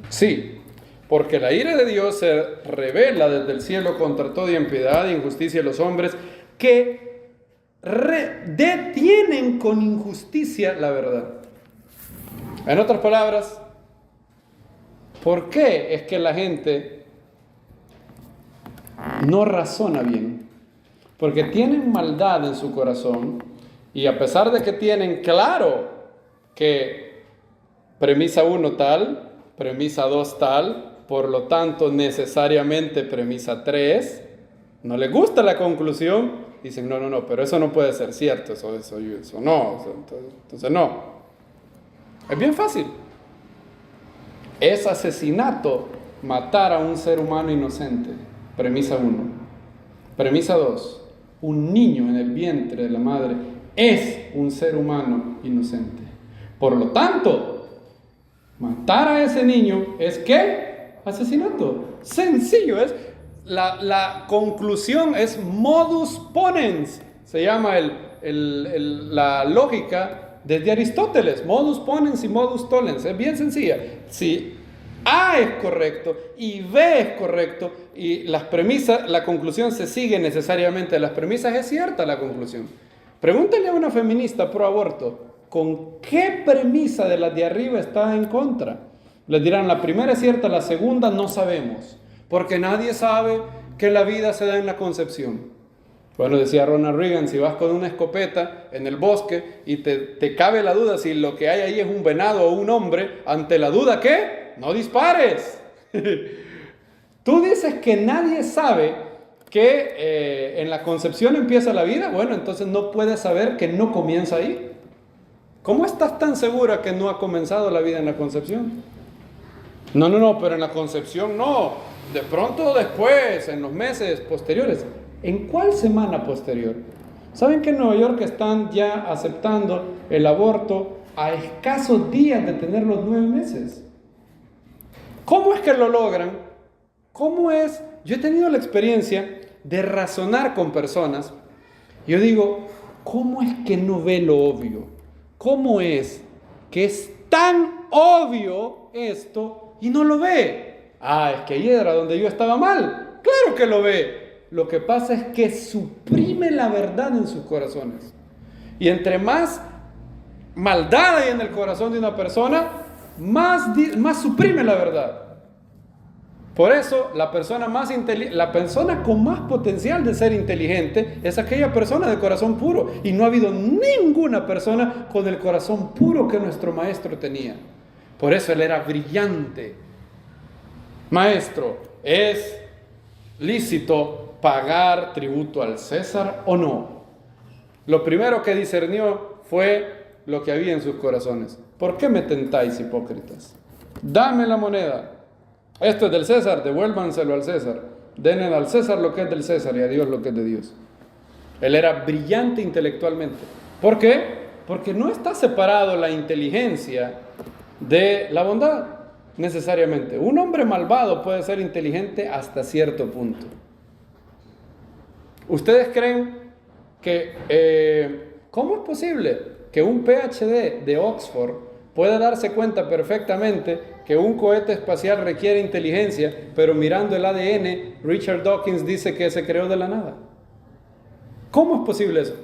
Sí, porque la ira de Dios se revela desde el cielo contra toda impiedad e injusticia de los hombres que detienen con injusticia la verdad. En otras palabras, ¿por qué es que la gente no razona bien? Porque tienen maldad en su corazón y a pesar de que tienen claro que premisa 1 tal, premisa 2 tal, por lo tanto necesariamente premisa 3, no les gusta la conclusión, dicen no, pero eso no puede ser cierto, eso no, entonces no. Es bien fácil. Es asesinato matar a un ser humano inocente. Premisa 1. Premisa 2. Un niño en el vientre de la madre es un ser humano inocente. Por lo tanto, matar a ese niño es ¿qué? Asesinato. Sencillo es. La conclusión es modus ponens. Se llama la lógica desde Aristóteles. Modus ponens y modus tollens. Es bien sencilla. Si A es correcto y B es correcto y las premisas, la conclusión se sigue necesariamente de las premisas, es cierta la conclusión. Pregúntale a una feminista pro aborto, ¿con qué premisa de las de arriba está en contra? Les dirán, la primera es cierta, la segunda no sabemos, porque nadie sabe que la vida se da en la concepción. Bueno, decía Ronald Reagan, si vas con una escopeta en el bosque y te cabe la duda si lo que hay ahí es un venado o un hombre, ante la duda, ¿qué? No dispares. Tú dices que nadie sabe que en la concepción empieza la vida. Bueno, entonces no puedes saber que no comienza ahí. ¿Cómo estás tan segura que no ha comenzado la vida en la concepción? No, pero en la concepción no. De pronto después, en los meses posteriores. ¿En cuál semana posterior? ¿Saben que en Nueva York están ya aceptando el aborto a escasos días de tener los 9 meses? ¿Cómo es que lo logran? ¿Cómo es? Yo he tenido la experiencia de razonar con personas. Yo digo, ¿cómo es que no ve lo obvio? ¿Cómo es que es tan obvio esto y no lo ve? Es que ahí era donde yo estaba mal. Claro que lo ve. Lo que pasa es que suprime la verdad en sus corazones. Y entre más maldad hay en el corazón de una persona, más suprime la verdad. Por eso, la persona con más potencial de ser inteligente es aquella persona de corazón puro. Y no ha habido ninguna persona con el corazón puro que nuestro maestro tenía. Por eso él era brillante. Maestro, ¿es lícito pagar tributo al César o no? Lo primero que discernió fue lo que había en sus corazones. ¿Por qué me tentáis, hipócritas? Dame la moneda. Esto es del César, devuélvanselo al César. Denle al César lo que es del César y a Dios lo que es de Dios. Él era brillante intelectualmente. ¿Por qué? Porque no está separado la inteligencia de la bondad, necesariamente. Un hombre malvado puede ser inteligente hasta cierto punto. ¿Ustedes creen que cómo es posible que un PhD de Oxford pueda darse cuenta perfectamente que un cohete espacial requiere inteligencia, pero mirando el ADN, Richard Dawkins dice que se creó de la nada? ¿Cómo es posible eso?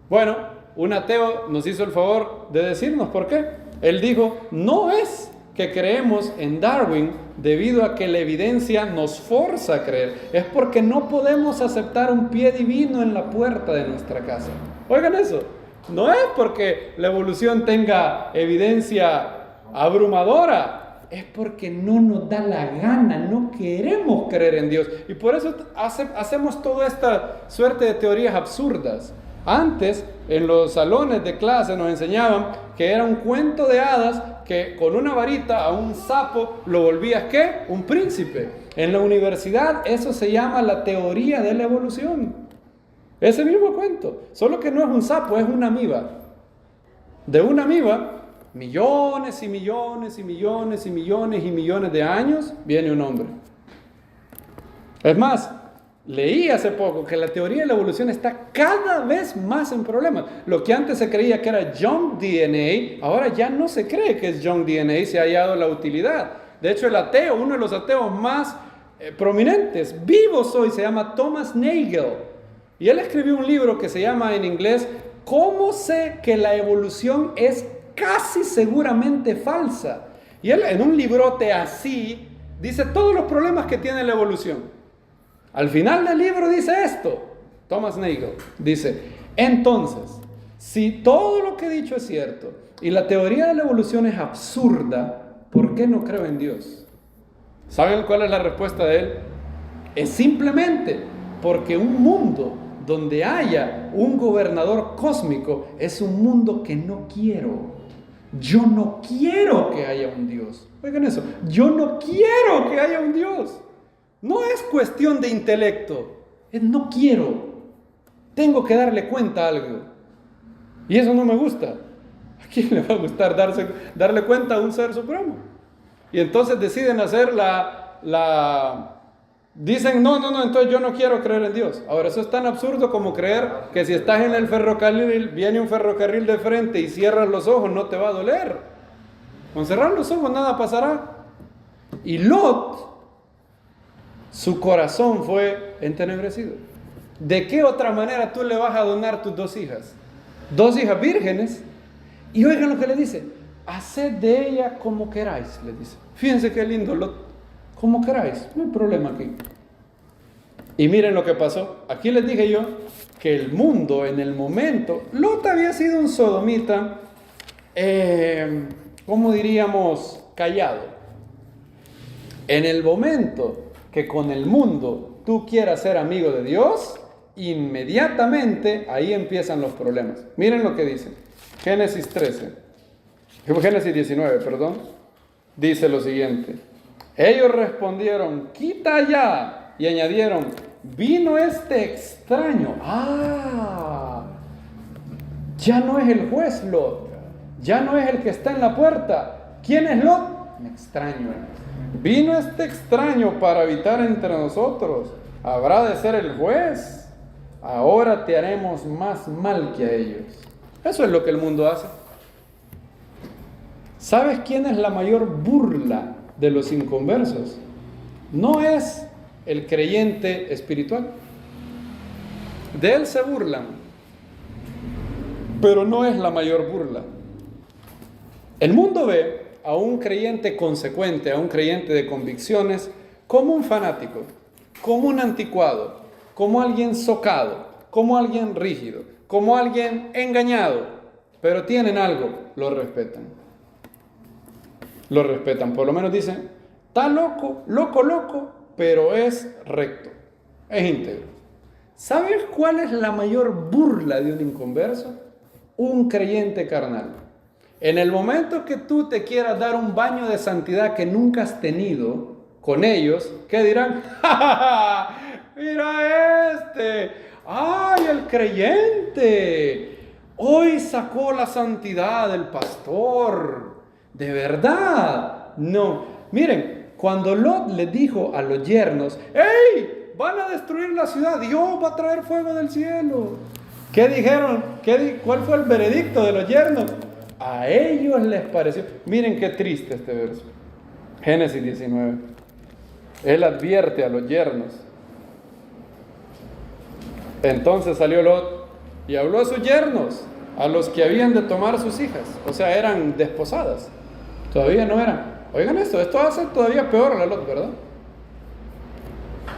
Bueno, un ateo nos hizo el favor de decirnos por qué. Él dijo, no es que creemos en Darwin debido a que la evidencia nos forza a creer, es porque no podemos aceptar un pie divino en la puerta de nuestra casa. Oigan eso, no es porque la evolución tenga evidencia abrumadora, es porque no nos da la gana, no queremos creer en Dios. Y por eso hacemos toda esta suerte de teorías absurdas. Antes, en los salones de clase nos enseñaban que era un cuento de hadas que con una varita a un sapo lo volvías, ¿qué? Un príncipe. En la universidad eso se llama la teoría de la evolución. Ese mismo cuento, solo que no es un sapo, es una amiba. De una amiba, millones y millones y millones y millones y millones de años, viene un hombre. Es más, leí hace poco que la teoría de la evolución está cada vez más en problemas. Lo que antes se creía que era junk DNA, ahora ya no se cree que es junk DNA, se ha hallado la utilidad. De hecho, el ateo, uno de los ateos más prominentes, vivos hoy, se llama Thomas Nagel. Y él escribió un libro que se llama en inglés, ¿Cómo sé que la evolución es casi seguramente falsa? Y él en un librote así dice todos los problemas que tiene la evolución. Al final del libro dice esto, Thomas Nagel, dice, entonces, si todo lo que he dicho es cierto y la teoría de la evolución es absurda, ¿por qué no creo en Dios? ¿Saben cuál es la respuesta de él? Es simplemente porque un mundo donde haya un gobernador cósmico es un mundo que no quiero. Yo no quiero que haya un Dios. Oigan eso, yo no quiero que haya un Dios. No es cuestión de intelecto, es no quiero. Tengo que darle cuenta a algo. Y eso no me gusta. ¿A quién le va a gustar darle cuenta a un ser supremo? Y entonces deciden hacer dicen, no, entonces yo no quiero creer en Dios. Ahora, eso es tan absurdo como creer que si estás en el ferrocarril, viene un ferrocarril de frente y cierras los ojos, no te va a doler. Con cerrar los ojos nada pasará. Y Lot, su corazón fue entenebrecido. ¿De qué otra manera tú le vas a donar tus 2 hijas? 2 hijas vírgenes. Y oigan lo que le dice: haced de ella como queráis, le dice. Fíjense qué lindo Lot. Como queráis, no hay problema aquí. Y miren lo que pasó. Aquí les dije yo que el mundo en el momento, Lot había sido un sodomita, ¿cómo diríamos? Callado. En el momento que con el mundo tú quieras ser amigo de Dios, inmediatamente ahí empiezan los problemas. Miren lo que dice. Génesis 19, dice lo siguiente. Ellos respondieron: quita ya. Y añadieron: vino este extraño. Ya no es el juez Lot. Ya no es el que está en la puerta. ¿Quién es Lot? Un extraño. Vino este extraño para habitar entre nosotros. ¿Habrá de ser el juez? Ahora te haremos más mal que a ellos. Eso es lo que el mundo hace. ¿Sabes quién es la mayor burla de los inconversos? No es el creyente espiritual. De él se burlan, pero no es la mayor burla. El mundo ve a un creyente consecuente, a un creyente de convicciones, como un fanático, como un anticuado, como alguien socado, como alguien rígido, como alguien engañado. Pero tienen algo: lo respetan. Lo respetan, por lo menos dicen: está loco, pero es recto, es íntegro. ¿Sabes cuál es la mayor burla de un inconverso? Un creyente carnal. En el momento que tú te quieras dar un baño de santidad que nunca has tenido con ellos, ¿qué dirán? ¡Ja, ja, ja! ¡Mira este! ¡Ay, el creyente! Hoy sacó la santidad del pastor. ¿De verdad? No. Miren, cuando Lot le dijo a los yernos: ¡hey! Van a destruir la ciudad, Dios va a traer fuego del cielo. ¿Qué dijeron? ¿Cuál fue el veredicto de los yernos? A ellos les pareció. Miren qué triste este verso. Génesis 19. Él advierte a los yernos. Entonces salió Lot y habló a sus yernos, a los que habían de tomar sus hijas. O sea, eran desposadas. Todavía no eran. Oigan esto hace todavía peor a la Lot, ¿verdad?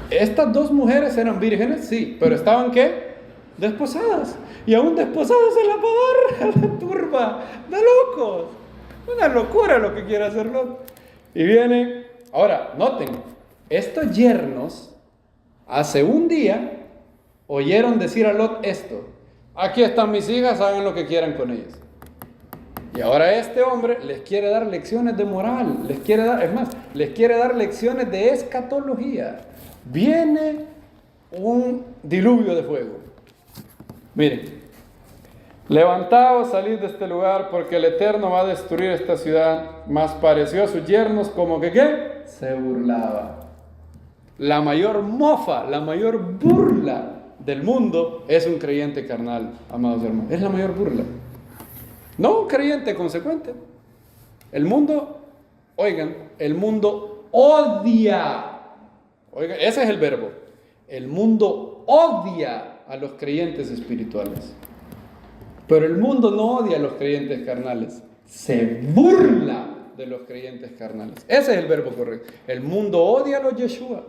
Estas 2 mujeres eran vírgenes, sí, pero estaban ¿qué? Desposadas. Y aún desposadas se la va a dar a la turba de locos. Una locura lo que quiere hacer Lot. Y viene, ahora, noten, estos yernos hace un día oyeron decir a Lot esto: aquí están mis hijas, hagan lo que quieran con ellas. Y ahora este hombre les quiere dar lecciones de moral, les quiere dar lecciones de escatología. Viene un diluvio de fuego. Miren: levantaos, salid de este lugar, porque el Eterno va a destruir esta ciudad. Mas pareció a sus yernos como que ¿qué? Se burlaba. La mayor mofa, la mayor burla del mundo es un creyente carnal, amados hermanos. Es la mayor burla. No un creyente consecuente. El mundo, oigan, el mundo odia. Oigan, ese es el verbo. El mundo odia a los creyentes espirituales. Pero el mundo no odia a los creyentes carnales. Se burla de los creyentes carnales. Ese es el verbo correcto. El mundo odia a los Yeshua.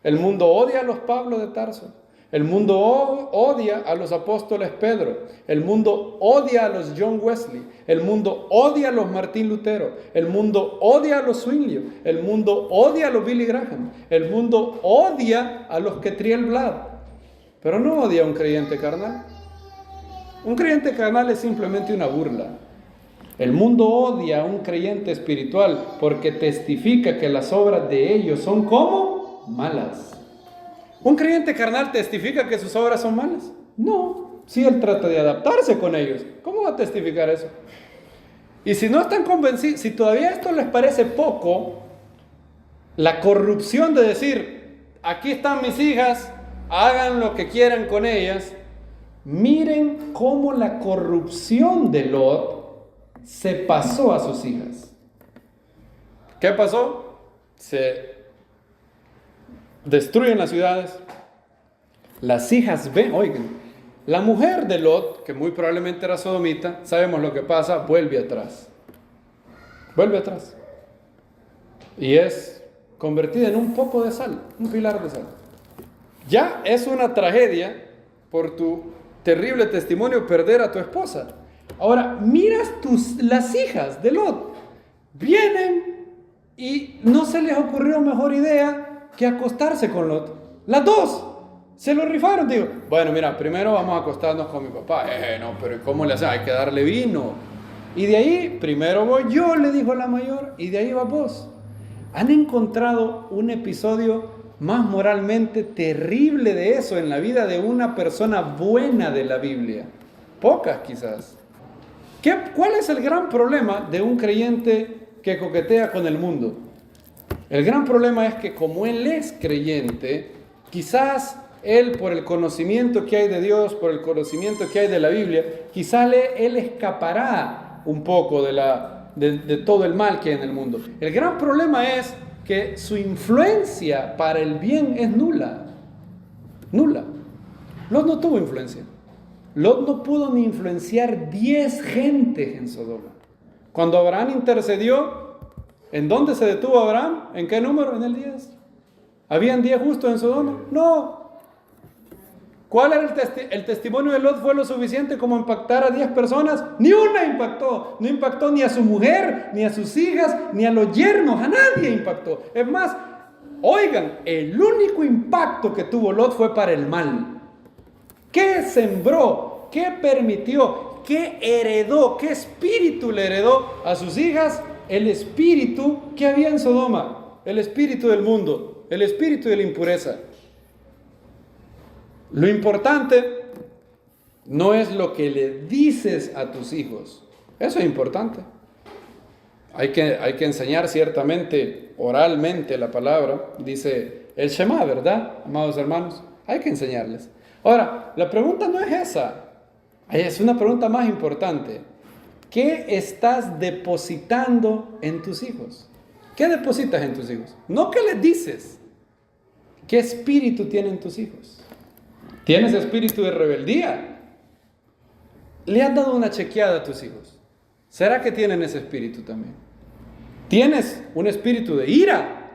El mundo odia a los Pablo de Tarso. El mundo odia a los apóstoles Pedro. El mundo odia a los John Wesley. El mundo odia a los Martín Lutero. El mundo odia a los Zwinglio. El mundo odia a los Billy Graham. El mundo odia a los Ketriel Blad. Pero no odia a un creyente carnal. Un creyente carnal es simplemente una burla. El mundo odia a un creyente espiritual porque testifica que las obras de ellos son como malas. ¿Un creyente carnal testifica que sus obras son malas? No, si él trata de adaptarse con ellos, ¿cómo va a testificar eso? Y si no están convencidos, si todavía esto les parece poco, la corrupción de decir, aquí están mis hijas, hagan lo que quieran con ellas, miren cómo la corrupción de Lot se pasó a sus hijas. ¿Qué pasó? Se destruyen las ciudades. Las hijas ven, oigan, la mujer de Lot, que muy probablemente era sodomita, sabemos lo que pasa, vuelve atrás. Vuelve atrás. Y es convertida en un poco de sal, un pilar de sal. Ya es una tragedia por tu terrible testimonio perder a tu esposa. Ahora, miras las hijas de Lot. Vienen y no se les ocurrió mejor idea que acostarse con Lot. Las dos se lo rifaron. Digo, bueno, mira, primero vamos a acostarnos con mi papá. No, pero ¿cómo le hacen? Hay que darle vino. Y de ahí, primero voy yo, le dijo la mayor, y de ahí vas vos. ¿Han encontrado un episodio más moralmente terrible de eso en la vida de una persona buena de la Biblia? Pocas quizás. ¿Cuál es el gran problema de un creyente que coquetea con el mundo? El gran problema es que como él es creyente, quizás él, por el conocimiento que hay de Dios, por el conocimiento que hay de la Biblia, quizás él escapará un poco de todo el mal que hay en el mundo. El gran problema es que su influencia para el bien es nula. Nula. Lot no tuvo influencia. Lot no pudo ni influenciar 10 gentes en Sodoma. Cuando Abraham intercedió, ¿en dónde se detuvo Abraham? ¿En qué número? En el 10. ¿Habían 10 justos en Sodoma? No. ¿Cuál era el testimonio de Lot? ¿Fue lo suficiente como impactar a 10 personas? Ni una impactó. No impactó ni a su mujer, ni a sus hijas, ni a los yernos. A nadie impactó. Es más, oigan, el único impacto que tuvo Lot fue para el mal. ¿Qué sembró? ¿Qué permitió? ¿Qué heredó? ¿Qué espíritu le heredó a sus hijas? El espíritu que había en Sodoma. El espíritu del mundo. El espíritu de la impureza. Lo importante no es lo que le dices a tus hijos. Eso es importante. Hay que enseñar ciertamente, oralmente la palabra. Dice el Shema, ¿verdad, amados hermanos? Hay que enseñarles. Ahora, la pregunta no es esa. Es una pregunta más importante. ¿Qué estás depositando en tus hijos? ¿Qué depositas en tus hijos? No qué les dices. ¿Qué espíritu tienen tus hijos? ¿Tienes espíritu de rebeldía? ¿Le has dado una chequeada a tus hijos? ¿Será que tienen ese espíritu también? ¿Tienes un espíritu de ira?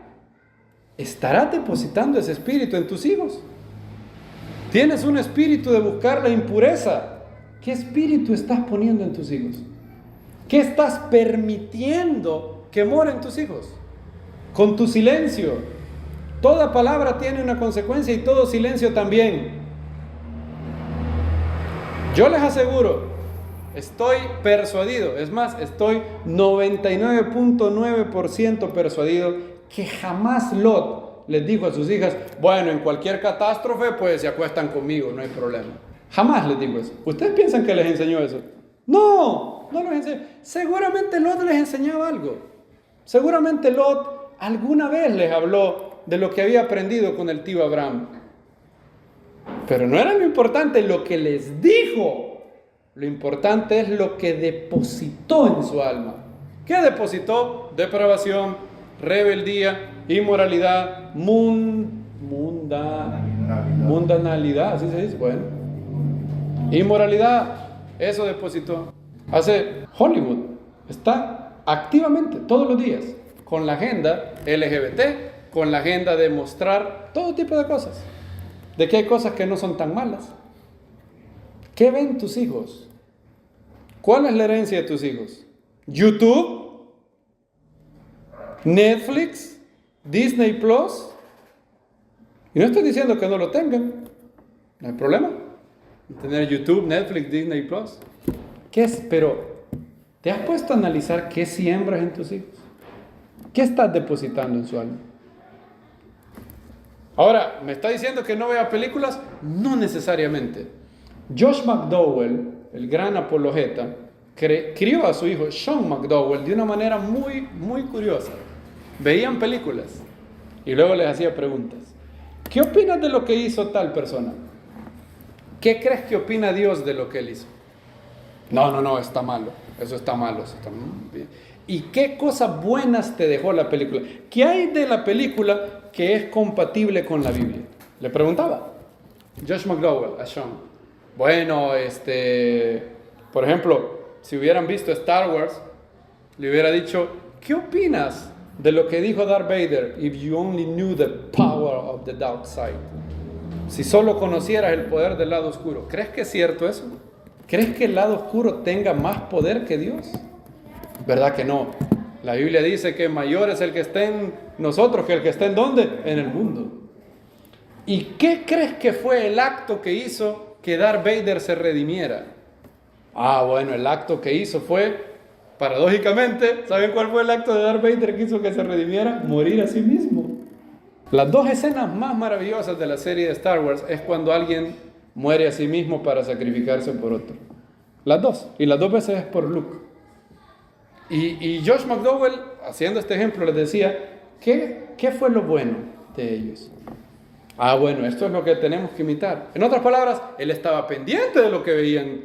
¿Estarás depositando ese espíritu en tus hijos? ¿Tienes un espíritu de buscar la impureza? ¿Qué espíritu estás poniendo en tus hijos? ¿Qué estás permitiendo que moren tus hijos? Con tu silencio. Toda palabra tiene una consecuencia y todo silencio también. Yo les aseguro, estoy persuadido, es más, estoy 99.9% persuadido que jamás Lot les dijo a sus hijas, bueno, en cualquier catástrofe pues se acuestan conmigo, no hay problema. Jamás les dijo eso. ¿Ustedes piensan que les enseñó eso? No les enseñó. Seguramente Lot les enseñaba algo. Seguramente Lot alguna vez les habló de lo que había aprendido con el tío Abraham. Pero no era lo importante lo que les dijo. Lo importante es lo que depositó en su alma. ¿Qué depositó? Depravación, rebeldía, inmoralidad, mundanalidad, así se dice. Bueno, inmoralidad, eso depositó. Hollywood está activamente todos los días con la agenda LGBT, con la agenda de mostrar todo tipo de cosas. De que hay cosas que no son tan malas. ¿Qué ven tus hijos? ¿Cuál es la herencia de tus hijos? ¿YouTube? ¿Netflix? ¿Disney Plus? Y no estoy diciendo que no lo tengan. No hay problema. Tener YouTube, Netflix, Disney Plus. ¿Qué es? Pero ¿Te has puesto a analizar qué siembras en tus hijos? ¿Qué estás depositando en su alma? Ahora, ¿me está diciendo que no vea películas? No necesariamente. Josh McDowell, el gran apologeta, crió a su hijo Sean McDowell de una manera muy, muy curiosa. Veían películas y luego les hacía preguntas. ¿Qué opinas de lo que hizo tal persona? ¿Qué crees que opina Dios de lo que él hizo? No, está malo. Eso está malo. Eso está bien. ¿Y qué cosas buenas te dejó la película? ¿Qué hay de la película que es compatible con la Biblia? Le preguntaba Josh McDowell a Sean. Bueno, por ejemplo, si hubieran visto Star Wars, le hubiera dicho, ¿qué opinas de lo que dijo Darth Vader? If you only knew the power of the dark side. Si solo conocieras el poder del lado oscuro. ¿Crees que es cierto eso? ¿Crees que el lado oscuro tenga más poder que Dios? ¿Verdad que no? La Biblia dice que mayor es el que está en nosotros que el que está en ¿dónde? En el mundo. ¿Y qué crees que fue el acto que hizo que Darth Vader se redimiera? Bueno, el acto que hizo fue, paradójicamente, ¿saben cuál fue el acto de Darth Vader que hizo que se redimiera? Morir a sí mismo. Las dos escenas más maravillosas de la serie de Star Wars es cuando alguien muere a sí mismo para sacrificarse por otro. Las dos. Y las dos veces es por Luke. Y Josh McDowell, haciendo este ejemplo, les decía, ¿qué fue lo bueno de ellos? Bueno, esto es lo que tenemos que imitar. En otras palabras, él estaba pendiente de lo que veían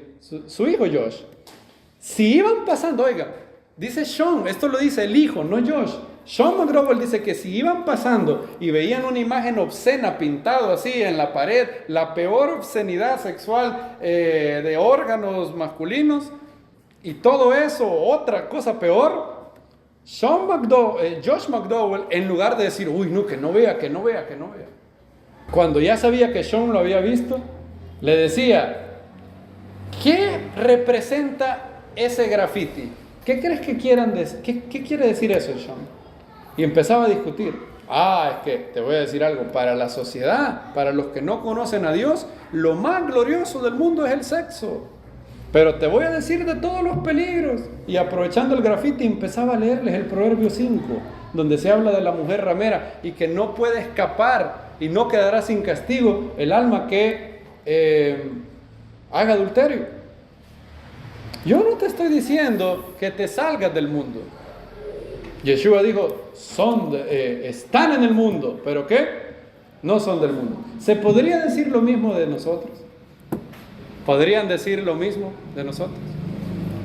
su hijo Josh. Si iban pasando, oiga, dice Sean, esto lo dice el hijo, no Josh. Sean McDowell dice que si iban pasando y veían una imagen obscena pintado así en la pared, la peor obscenidad sexual de órganos masculinos, y todo eso, otra cosa peor, Josh McDowell, en lugar de decir, no, que no vea, cuando ya sabía que Sean lo había visto, le decía, ¿qué representa ese graffiti? ¿Qué crees que quieran decir? ¿Qué quiere decir eso, Sean? Y empezaba a discutir. Es que te voy a decir algo, para la sociedad, para los que no conocen a Dios, lo más glorioso del mundo es el sexo. Pero te voy a decir de todos los peligros. Y aprovechando el grafiti empezaba a leerles el Proverbio 5, donde se habla de la mujer ramera y que no puede escapar y no quedará sin castigo el alma que haga adulterio. Yo no te estoy diciendo que te salgas del mundo. Yeshua dijo, están en el mundo, ¿pero qué? No son del mundo. ¿Se podría decir lo mismo de nosotros? ¿Podrían decir lo mismo de nosotros?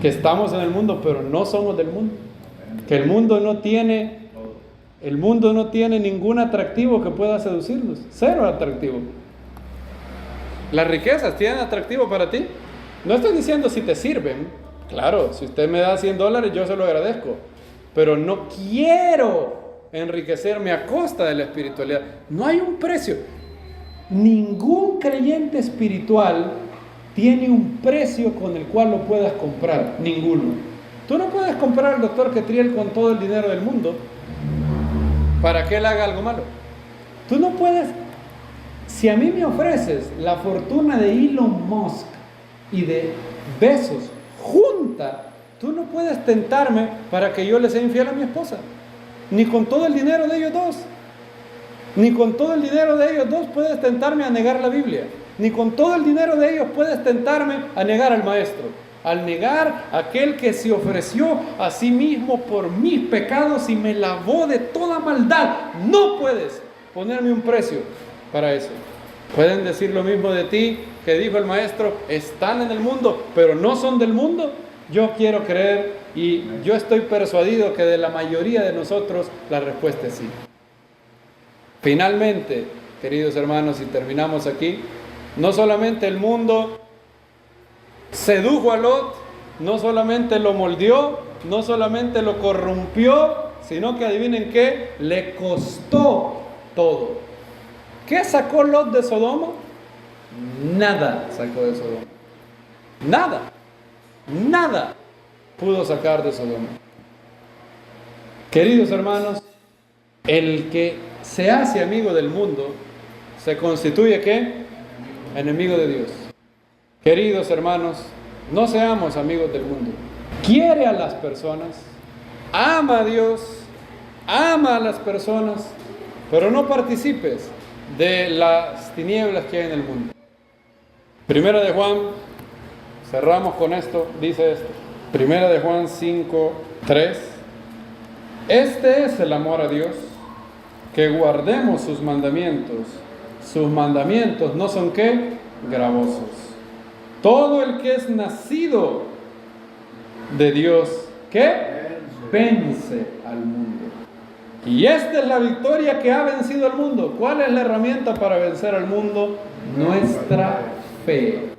Que estamos en el mundo, pero no somos del mundo. Que el mundo no tiene ningún atractivo que pueda seducirnos. Cero atractivo. ¿Las riquezas tienen atractivo para ti? No estoy diciendo si te sirven. Claro, si usted me da $100, yo se lo agradezco. Pero no quiero enriquecerme a costa de la espiritualidad. No hay un precio. Ningún creyente espiritual tiene un precio con el cual lo puedas comprar. Ninguno. Tú no puedes comprar al doctor Ketriel con todo el dinero del mundo para que él haga algo malo. Tú no puedes. Si a mí me ofreces la fortuna de Elon Musk y de Bezos junta, tú no puedes tentarme para que yo le sea infiel a mi esposa. Ni con todo el dinero de ellos dos. Ni con todo el dinero de ellos dos puedes tentarme a negar la Biblia. Ni con todo el dinero de ellos puedes tentarme a negar al Maestro. Al negar a aquel que se ofreció a sí mismo por mis pecados y me lavó de toda maldad. No puedes ponerme un precio para eso. Pueden decir lo mismo de ti que dijo el Maestro, están en el mundo, pero no son del mundo. Yo quiero creer y yo estoy persuadido que de la mayoría de nosotros la respuesta es sí. Finalmente, queridos hermanos, y terminamos aquí, no solamente el mundo sedujo a Lot, no solamente lo moldeó, no solamente lo corrompió, sino que adivinen qué, le costó todo. ¿Qué sacó Lot de Sodoma? Nada sacó de Sodoma. Nada pudo sacar de Sodoma. Queridos hermanos, el que se hace amigo del mundo se constituye ¿qué? Enemigo de Dios. Queridos hermanos, no seamos amigos del mundo. quiere a las personas, ama a Dios, ama a las personas, pero no participes de las tinieblas que hay en el mundo. Primera de Juan, cerramos con esto, dice esto. Primera de Juan 5:3. Este es el amor a Dios, que guardemos sus mandamientos. Sus mandamientos no son ¿qué? Gravosos. Todo el que es nacido de Dios, ¿qué? Vence al mundo. Y esta es la victoria que ha vencido al mundo. ¿Cuál es la herramienta para vencer al mundo? Nuestra fe.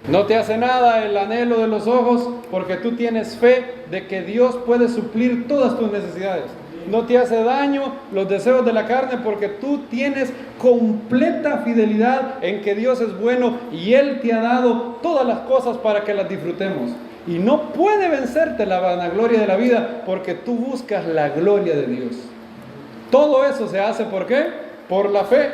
No te hace nada el anhelo de los ojos porque tú tienes fe de que Dios puede suplir todas tus necesidades. No te hace daño los deseos de la carne porque tú tienes completa fidelidad en que Dios es bueno y Él te ha dado todas las cosas para que las disfrutemos. Y no puede vencerte la vanagloria de la vida porque tú buscas la gloria de Dios. Todo eso se hace ¿por qué? Por la fe.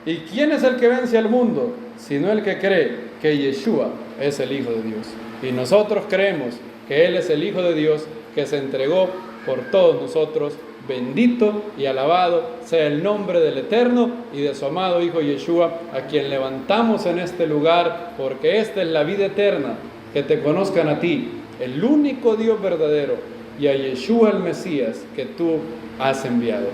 ¿Y quién es el que vence al mundo? Sino el que cree que Yeshua es el Hijo de Dios. Y nosotros creemos que Él es el Hijo de Dios que se entregó por todos nosotros. Bendito y alabado sea el nombre del Eterno y de su amado Hijo Yeshua, a quien levantamos en este lugar, porque esta es la vida eterna, que te conozcan a ti, el único Dios verdadero, y a Yeshua el Mesías que tú has enviado.